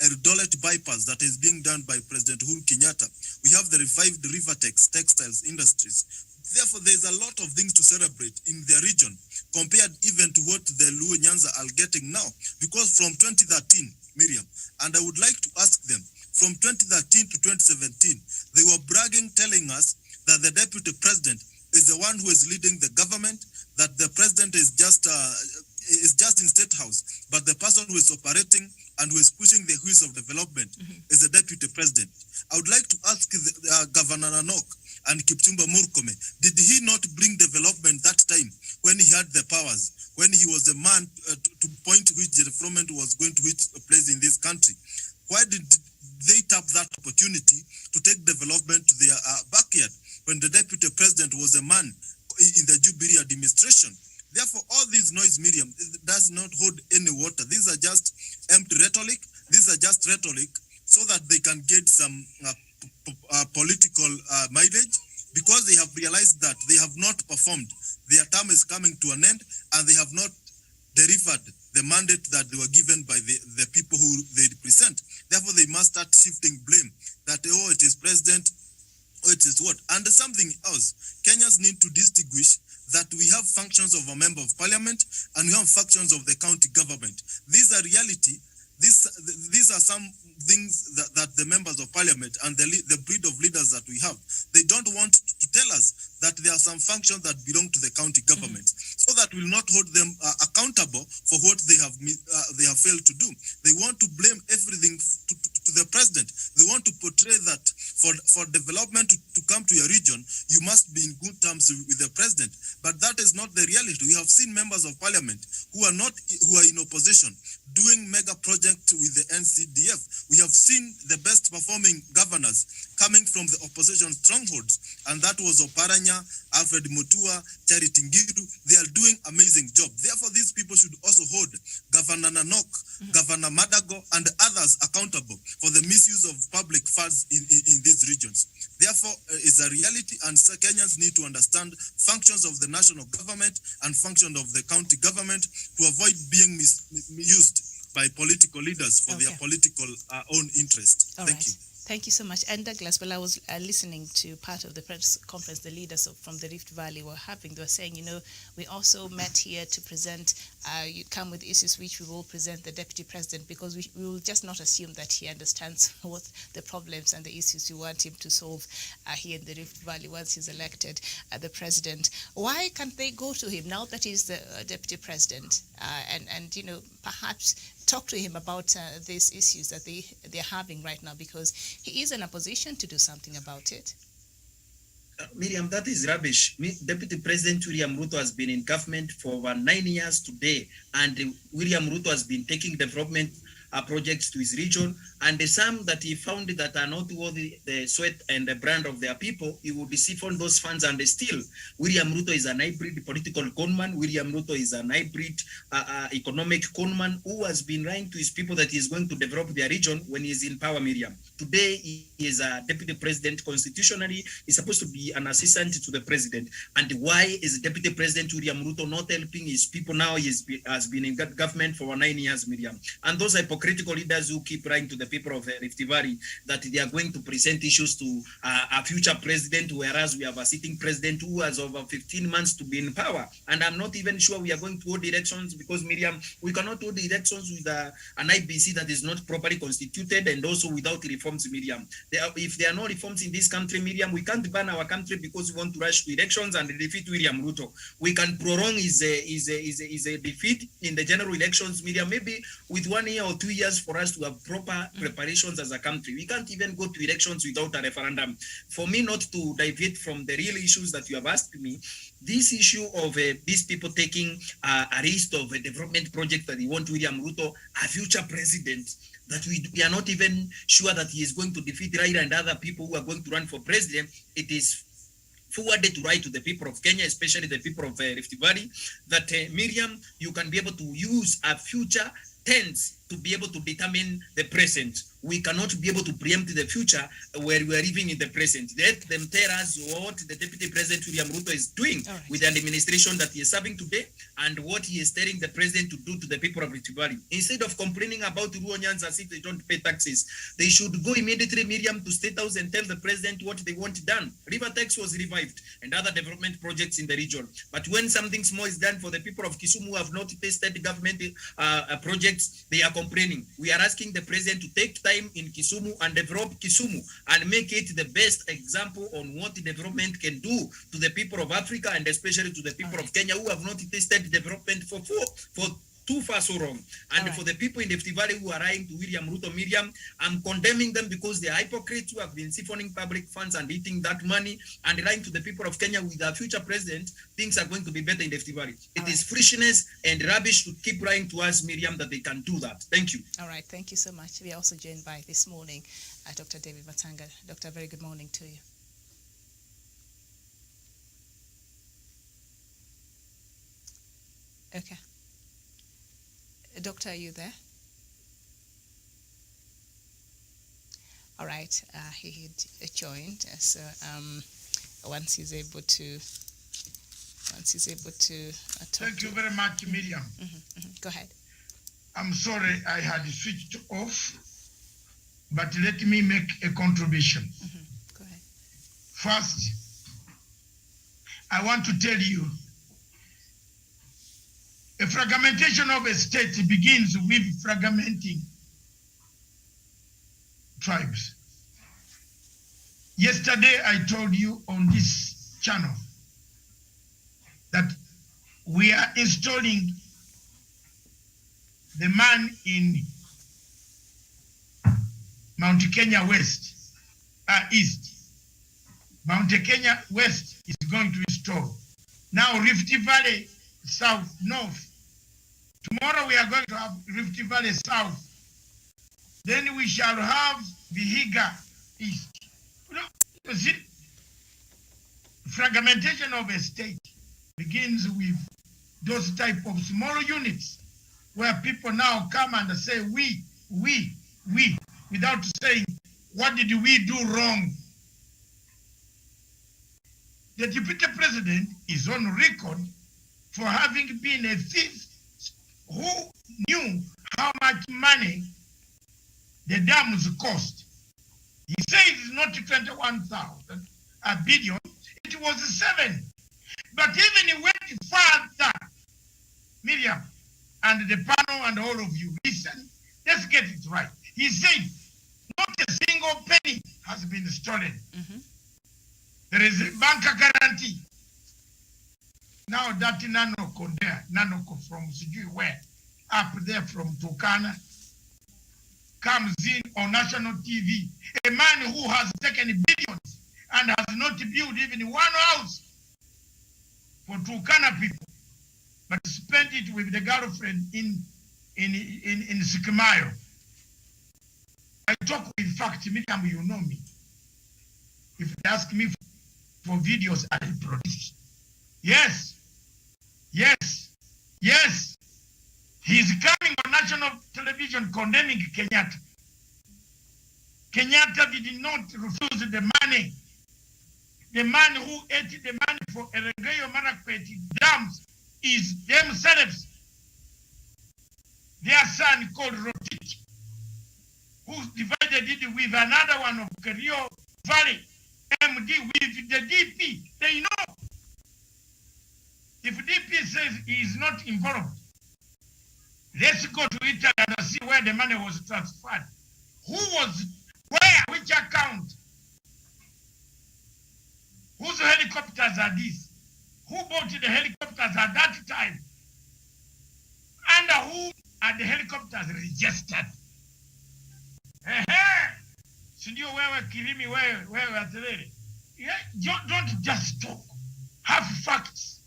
Eldoret bypass that is being done by President Uhuru Kenyatta. We have the revived Rivertex textiles industries. Therefore, there's a lot of things to celebrate in their region compared even to what the Luo Nyanza are getting now. Because from 2013, Miriam, and I would like to ask them, from 2013 to 2017, they were bragging, telling us that the Deputy President is the one who is leading the government, that the President is just in State House, but the person who is operating and who is pushing the wheels of development is the Deputy President. I would like to ask Governor Nanok and Kipchumba Murkomen, did he not bring development that time when he had the powers, when he was the man to point which the development was going to which place in this country? Why did they tap that opportunity to take development to their backyard when the Deputy President was a man in the Jubilee administration? Therefore, all these noise, Miriam, does not hold any water. These are just empty rhetoric. These are just rhetoric so that they can get some political mileage, because they have realized that they have not performed. Their term is coming to an end, and they have not delivered the mandate that they were given by the people who they represent. Therefore, they must start shifting blame that, oh, it is president, oh, it is what. And something else, Kenyans need to distinguish that we have functions of a member of parliament and we have functions of the county government. These are reality. These are some things that the members of parliament and the breed of leaders that we have, they don't want to tell us that there are some functions that belong to the county governments, so that will not hold them accountable for what they have failed to do. They want to blame everything to the president. They want to portray that for development to come to your region, you must be in good terms with the president. But that is not the reality. We have seen members of parliament who are in opposition doing mega projects with the NCDF. We have seen the best performing governors coming from the opposition strongholds, and that was Oparanya, Alfred Mutua, Charity Ngiru. They are doing amazing job. Therefore, these people should also hold Governor Nanok, Governor Madago, and others accountable for the misuse of public funds in these regions. Therefore, it's a reality, and Kenyans need to understand functions of the national government and functions of the county government to avoid being misused by political leaders for their political own interest. Thank you. Thank you so much. And Douglas, while I was listening to part of the press conference the leaders from the Rift Valley were having, they were saying, we also met here to present, you come with issues which we will present the Deputy President, because we will just not assume that he understands what the problems and the issues you want him to solve here in the Rift Valley once he's elected the President. Why can't they go to him now that he's the Deputy President and perhaps talk to him about these issues that they're having right now, because he is in a position to do something about it? Miriam, that is rubbish. Deputy President William Ruto has been in government for over 9 years today, and William Ruto has been taking development projects to his region, and the some that he found that are not worth the sweat and the brand of their people, he would siphon those funds and still. William Ruto is an hybrid political conman. William Ruto is an hybrid economic conman who has been lying to his people that he is going to develop their region when he is in power, Miriam. Today, he is a deputy president. Constitutionally, he's supposed to be an assistant to the president. And why is Deputy President William Ruto not helping his people now? He has been in government for 9 years, Miriam. And those hypocritical leaders who keep lying to the people of Rift Valley that they are going to present issues to a future president, whereas we have a sitting president who has over 15 months to be in power. And I'm not even sure we are going to hold elections, because, Miriam, we cannot hold elections with an IBC that is not properly constituted, and also without reforms, Miriam. If there are no reforms in this country, Miriam, we can't ban our country because we want to rush to elections and defeat William Ruto. We can prolong his defeat in the general elections, Miriam, maybe with 1 year or 2 years for us to have proper preparations as a country. We can't even go to elections without a referendum. For me, not to deviate from the real issues that you have asked me, this issue of these people taking a risk of a development project that they want William Ruto, a future president, that we are not even sure that he is going to defeat Raila and other people who are going to run for president. It is forwarded to write to the people of Kenya, especially the people of Rift Valley, that Miriam, you can be able to use a future tense to be able to determine the present. We cannot be able to preempt the future where we are living in the present. Let them tell us what the Deputy President William Ruto is doing with the administration that he is serving today, and what he is telling the president to do to the people of Rift Valley. Instead of complaining about Ruonyans as if they don't pay taxes, they should go immediately, Miriam, to State House and tell the president what they want done. River Tax was revived and other development projects in the region. But when something small is done for the people of Kisumu who have not tasted government projects, they are complaining. We are asking the president to take time in Kisumu and develop Kisumu and make it the best example on what development can do to the people of Africa, and especially to the people of Kenya who have not tasted development for too far so wrong. And for the people in the Rift Valley who are lying to William Ruto, Miriam, I'm condemning them because they are hypocrites who have been siphoning public funds and eating that money and lying to the people of Kenya with our future president. Things are going to be better in the Rift Valley. It is foolishness and rubbish to keep lying to us, Miriam, that they can do that. Thank you. All right. Thank you so much. We are also joined by this morning Dr. David Matanga. Doctor, very good morning to you. Okay. Doctor, are you there? All right. He joined. So once he's able to talk. Thank you very much, Miriam. Go ahead. I'm sorry I had switched off, but let me make a contribution. Go ahead. First, I want to tell you, a fragmentation of a state begins with fragmenting tribes. Yesterday, I told you on this channel that we are installing the man in Mount Kenya East. Mount Kenya West is going to install. Now Rift Valley South, North. Tomorrow we are going to have Rift Valley South. Then we shall have Vihiga East. You see, fragmentation of a state begins with those type of small units where people now come and say we, without saying, what did we do wrong? The deputy president is on record for having been a thief who knew how much money the dams cost. He says it's not 21,000 billion, it was 7. But even he went further, Miriam, and the panel and all of you, listen, let's get it right. He said, not a single penny has been stolen. There is a bank guarantee. Now that Nanoko there, Nanoko from Sijui where, up there from Turkana, comes in on national TV. A man who has taken billions and has not built even one house for Turkana people, but spent it with the girlfriend in Sikimayo. I talk with fact, Miriam, you know me. If you ask me for videos, I produce. Yes. He's coming on national television condemning Kenyatta. Kenyatta did not refuse the money. The man who ate the money for Elgeyo Marakwet dams is themselves. Their son called Rotich, who divided it with another one of Kerio Valley, MD, with the DP. They know. If DP says he is not involved, let's go to Italy and see where the money was transferred. Who was where? Which account? Whose helicopters are these? Who bought the helicopters at that time? Under whom are the helicopters registered? Sindio wewe Kirimi wewe Aterere. Don't just talk. Have facts.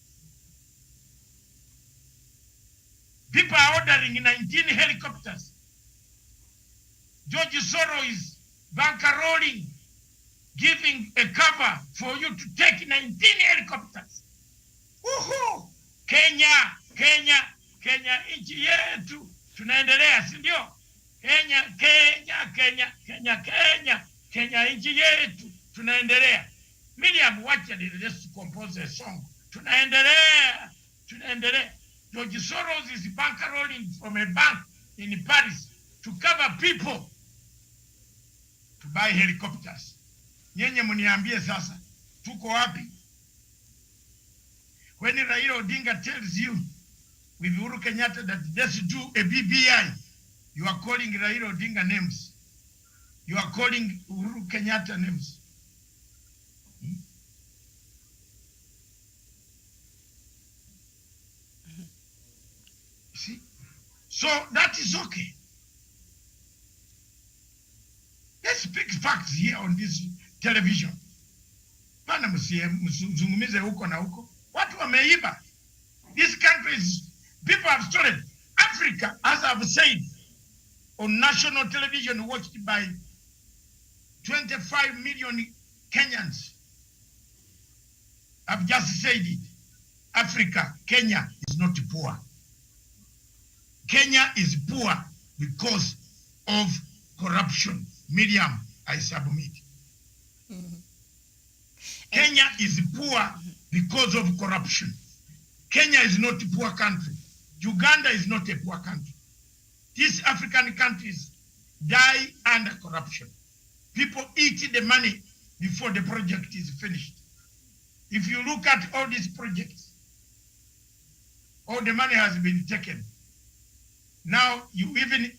People are ordering 19 helicopters. George Soros is bankrolling, giving a cover for you to take 19 helicopters. Woohoo! Kenya, nchi yetu. Tunaendelea, si ndio? Kenya, nchi yetu. Tunaendelea. Miriam, wacha let's compose a song. Tunaendelea. George Soros is bankrolling from a bank in Paris to cover people to buy helicopters. Nyenye muniambie sasa, tuko wapi? When Raila Odinga tells you with Uhuru Kenyatta that let's do a BBI, you are calling Raila Odinga names. You are calling Uhuru Kenyatta names. See? So that is okay. Let's speak facts here on this television. Pana mzungumize huko na huko. Watu wameiba. These countries, people have stolen. Africa, as I've said, on national television watched by 25 million Kenyans. I've just said it. Africa, Kenya is not poor. Kenya is poor because of corruption. Miriam, I submit. Kenya is poor because of corruption. Kenya is not a poor country. Uganda is not a poor country. These African countries die under corruption. People eat the money before the project is finished. If you look at all these projects, all the money has been taken. Now you even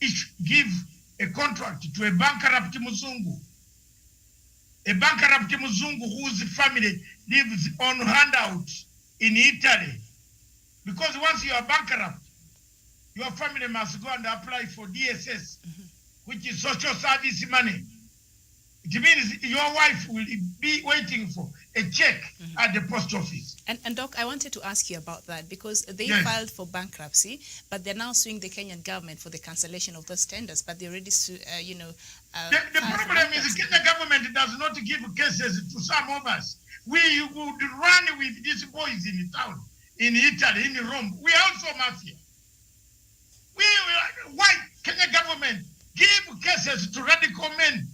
give a contract to a bankrupt Muzungu. A bankrupt Muzungu whose family lives on handout in Italy. Because once you are bankrupt, your family must go and apply for DSS, which is social service money. It means your wife will be waiting for a check at the post office. And Doc, I wanted to ask you about that because they filed for bankruptcy, but they're now suing the Kenyan government for the cancellation of those tenders. But they already, the problem is the Kenyan government does not give cases to some of us. We would run with these boys in town, in Italy, in Rome. We are also mafia. Why Kenyan government give cases to radical men?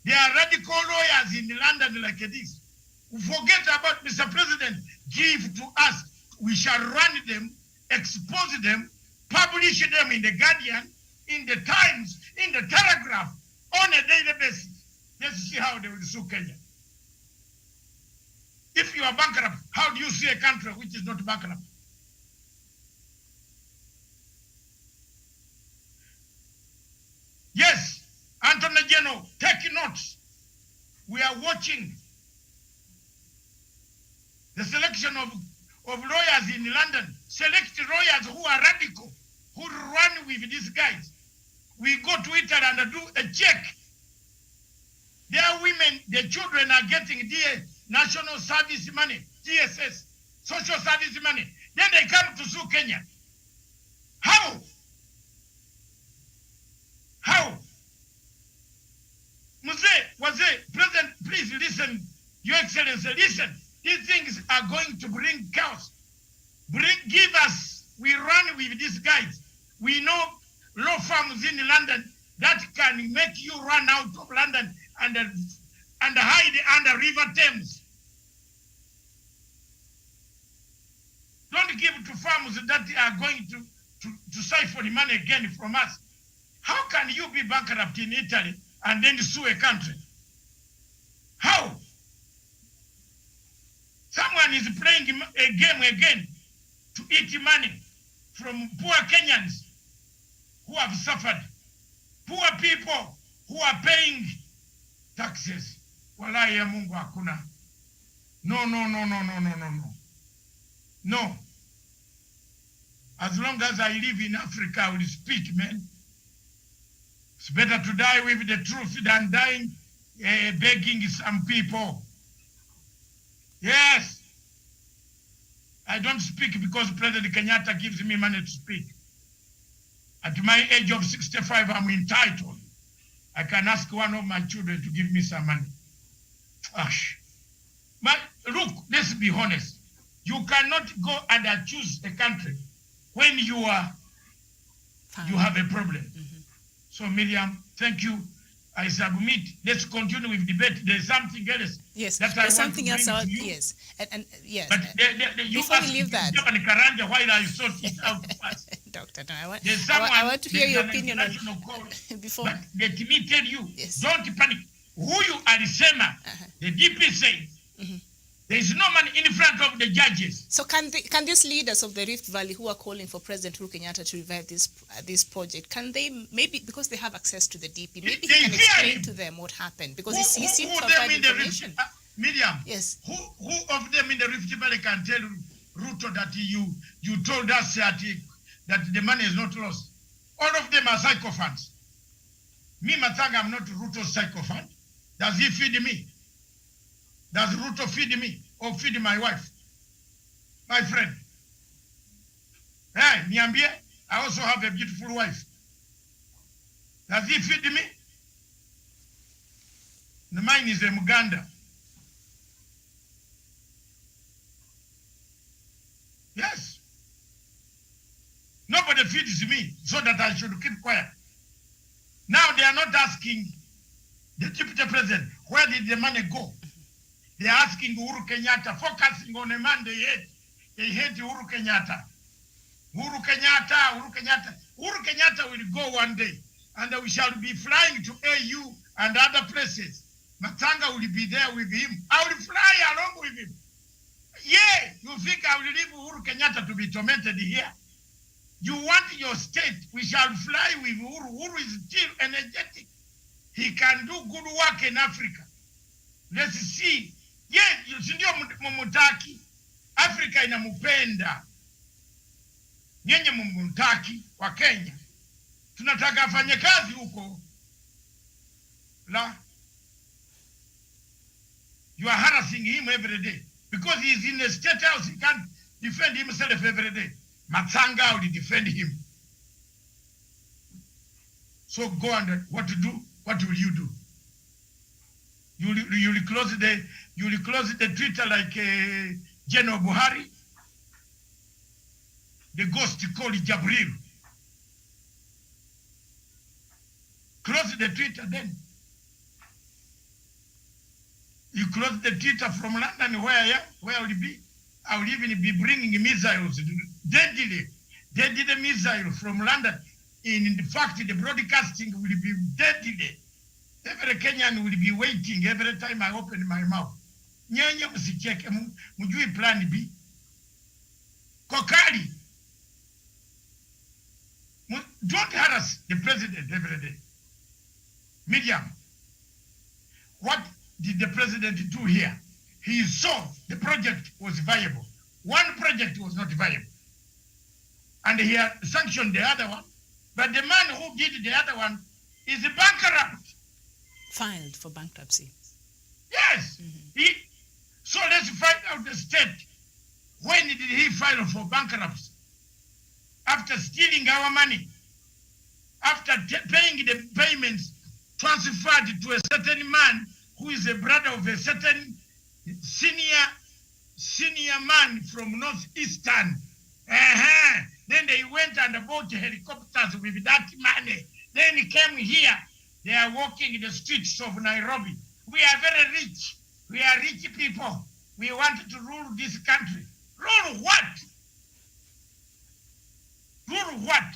There are radical lawyers in London like this. Forget about Mr. President. Give to us. We shall run them, expose them, publish them in the Guardian, in the Times, in the Telegraph, on a daily basis. Let's see how they will sue Kenya. If you are bankrupt, how do you sue a country which is not bankrupt? Yes, Anthony General, take notes. We are watching the selection of lawyers in London. Select lawyers who are radical, who run with these guys. We go to Italy and do a check. Their women, their children are getting national service money, DSS, social service money. Then they come to sue Kenya. How? How? President, please listen. Your Excellency, listen. These things are going to bring chaos. Give us, we run with these guys. We know law firms in London that can make you run out of London and hide under River Thames. Don't give to firms that are going to siphon money again from us. How can you be bankrupt in Italy and then sue a country? How? Someone is playing a game again to eat money from poor Kenyans who have suffered. Poor people who are paying taxes. Wallahi ya Mungu hakuna. No. No. As long as I live in Africa, I will speak, man. It's better to die with the truth than dying begging some people. Yes. I don't speak because President Kenyatta gives me money to speak. At my age of 65, I'm entitled. I can ask one of my children to give me some money. Gosh. But look, let's be honest. You cannot go and accuse a country when you have a problem. So Miriam, thank you. I submit. Let's continue with debate. There's something else. Yes, that there's something else. Yes, and yes. But you before we leave that, Karanja, while I sort it out first. Doctor, no, I want to hear your opinion on before. But let me tell you, yes. Don't panic. Huyu alisema, the DP said, there is no money in front of the judges. So can these leaders of the Rift Valley who are calling for President Uhuru Kenyatta to revive this project, can they, maybe because they have access to the DP, maybe he can explain to them what happened? Because he seems to provide information. Miriam, yes. Who of them in the Rift Valley can tell Ruto that you told us that the money is not lost? All of them are psychophants. Me, Matanga, I'm not Ruto's psychophant. Does he feed me? Does Ruto feed me or feed my wife? My friend. Hey, niambie, I also have a beautiful wife. Does he feed me? The mine is a Muganda. Yes. Nobody feeds me so that I should keep quiet. Now they are not asking the deputy president, where did the money go? They are asking Uhuru Kenyatta, focusing on a man they hate. They hate Uhuru Kenyatta. Uhuru Kenyatta, Uhuru Kenyatta. Uhuru Kenyatta will go one day, and we shall be flying to AU and other places. Matanga will be there with him. I will fly along with him. Yeah, you think I will leave Uhuru Kenyatta to be tormented here? You want your state, we shall fly with Uhuru. Uhuru is still energetic. He can do good work in Africa. Let's see. Yeah, you see, mumutaki. Africa inamupenda. Nyenye mumutaki wa Kenya. Tunataka afanye kazi huko. La. You are harassing him every day. Because he is in the state house, he can't defend himself every day. Matanga will defend him. So go and what to do? What will you do? You will close the Twitter like General Buhari, the ghost called Jabril. Close the Twitter then. You close the Twitter from London, where will it be? I will even be bringing missiles, deadly missile from London. In fact, the broadcasting will be deadly. Every Kenyan will be waiting every time I open my mouth. Nyenye msicheke, mjui plan B. Kokali. Don't harass the president every day. Miriam, what did the president do here? He saw the project was viable. One project was not viable. And he had sanctioned the other one. But the man who did the other one is bankrupt. Filed for bankruptcy. Yes. So let's find out the state. When did he file for bankruptcy? After stealing our money. After paying the payments transferred to a certain man who is a brother of a certain senior man from Northeastern. Then they went and bought helicopters with that money. Then he came here. They are walking the streets of Nairobi. We are very rich. We are rich people. We want to rule this country. Rule what? Rule what?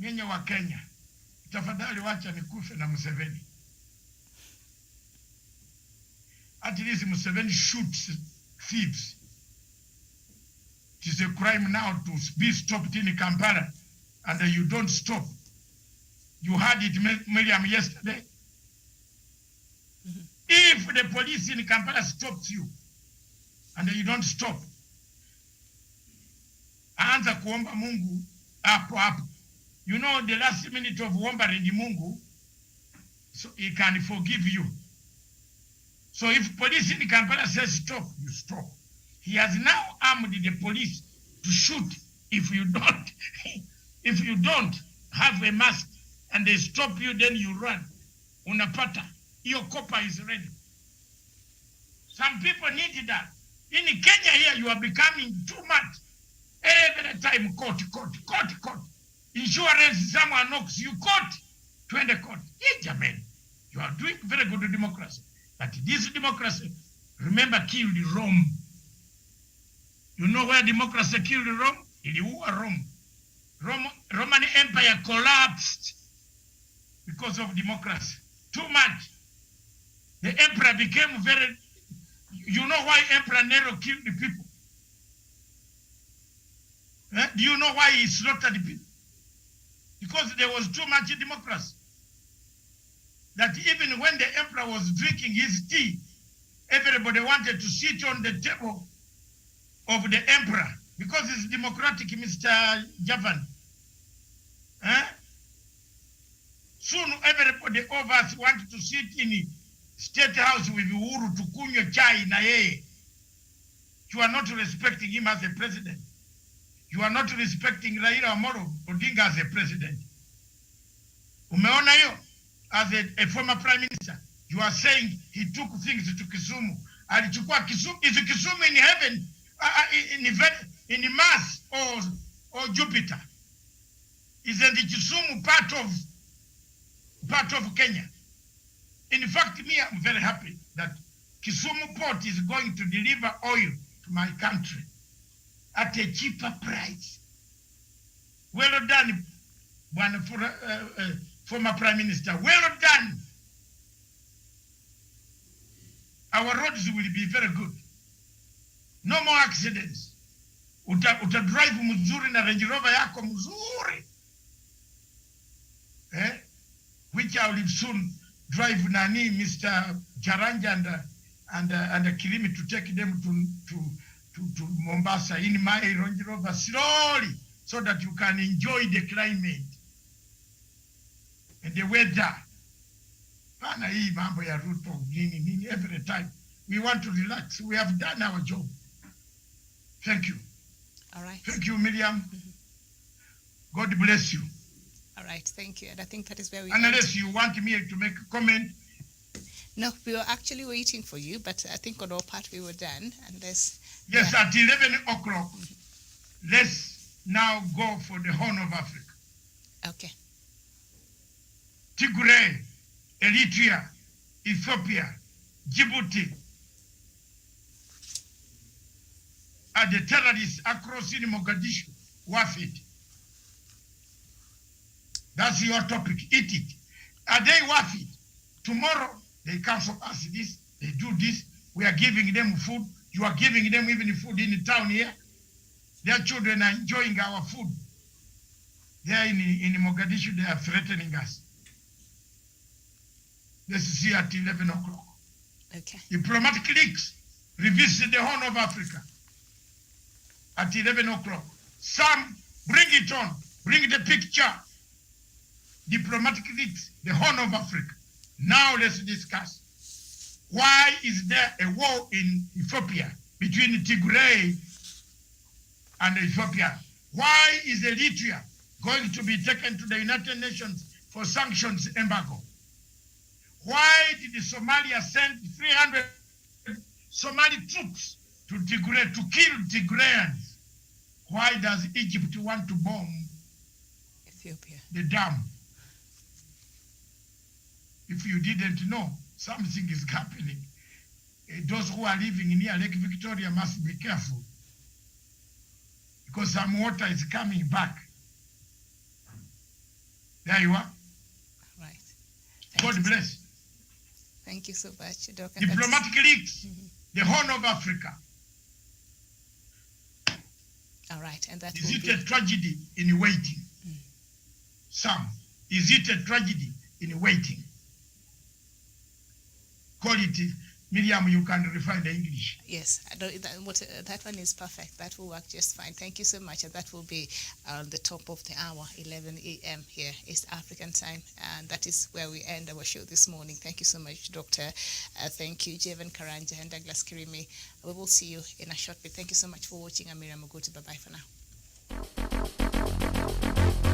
Nyenye wa Kenya, tafadhali wacha nikufe na Museveni. At least Museveni shoots thieves. It is a crime now to be stopped in Kampala, and you don't stop. You heard it, Miriam, yesterday. If the police in Kampala stops you, and you don't stop, anza kuomba Mungu hapo hapo. You know the last minute of Womba Rendi Mungu, so he can forgive you. So if police in Kampala says stop, you stop. He has now armed the police to shoot if you don't have a mask and they stop you, then you run. Unapata. Your copper is ready. Some people need that. In Kenya here, you are becoming too much. Every time court. Insurance, someone knocks you, court. 20 court. Yeah, man. You are doing very good democracy. But this democracy, remember, killed Rome. You know where democracy killed Rome? Iliua Rome. Roman Empire collapsed because of democracy. Too much. The emperor became very... You know why Emperor Nero killed the people? Do you know why he slaughtered the people? Because there was too much democracy. That even when the emperor was drinking his tea, everybody wanted to sit on the table of the emperor because it's democratic, Mr. Javan. Soon everybody of us wanted to sit in the State House with Uhuru to kunywa chai na yeye. You are not respecting him as a president. You are not respecting Raila Amolo Odinga as a president. Umeona hiyo? As a former prime minister, you are saying he took things to Kisumu. Alichukua Kisumu. Is Kisumu in heaven? in Mars or Jupiter? Isn't Kisumu part of Kenya? In fact, me, I'm very happy that Kisumu Port is going to deliver oil to my country at a cheaper price. Well done, former Prime Minister. Well done. Our roads will be very good. No more accidents. Uta drive mzuri na Range Rover yako mzuri. Which I will soon drive Nani, Mr. Jaranja and Kilimi to take them to Mombasa in my Range Rover slowly so that you can enjoy the climate and the weather. Pana hii mambo ya Ruto nini every time. We want to relax. We have done our job. Thank you. All right. Thank you, Miriam. God bless you. All right, thank you. And I think that is very Unless you want me to make a comment. No, we were actually waiting for you, but I think on our part we were done. Unless Yes, yeah. At 11 o'clock, let's now go for the Horn of Africa. Okay. Tigray, Eritrea, Ethiopia, Djibouti are the terrorists across in Mogadishu. Worth it. That's your topic. Eat it. Are they worth it? Tomorrow, they cancel us this, they do this. We are giving them food. You are giving them even food in the town here. Their children are enjoying our food. They are in Mogadishu, they are threatening us. Let's see at 11 o'clock. Okay. Diplomatic leaks revisit the Horn of Africa at 11 o'clock. Sam, bring it on. Bring the picture. Diplomatic leaks, the Horn of Africa. Now let's discuss. Why is there a war in Ethiopia between Tigray and Ethiopia? Why is Eritrea going to be taken to the United Nations for sanctions embargo? Why did Somalia send 300 Somali troops to Tigray to kill Tigrayans? Why does Egypt want to bomb Ethiopia, the dam? If you didn't know, something is happening. Those who are living near Lake Victoria must be careful because some water is coming back. There you are. right. God bless. Thank you so much, Dr. Diplomatic leaks, the Horn of Africa. All right, and that Is will it be a tragedy in waiting? Some. Is it a tragedy in waiting? Call it, Miriam, you can refine the English. Yes, that one is perfect. That will work just fine. Thank you so much. And that will be on the top of the hour, 11 a.m. here, East African time. And that is where we end our show this morning. Thank you so much, Doctor. Thank you, Jevan Karanja and Douglas Kirimi. We will see you in a short bit. Thank you so much for watching. I'm Miriam Ogutu. Bye-bye for now.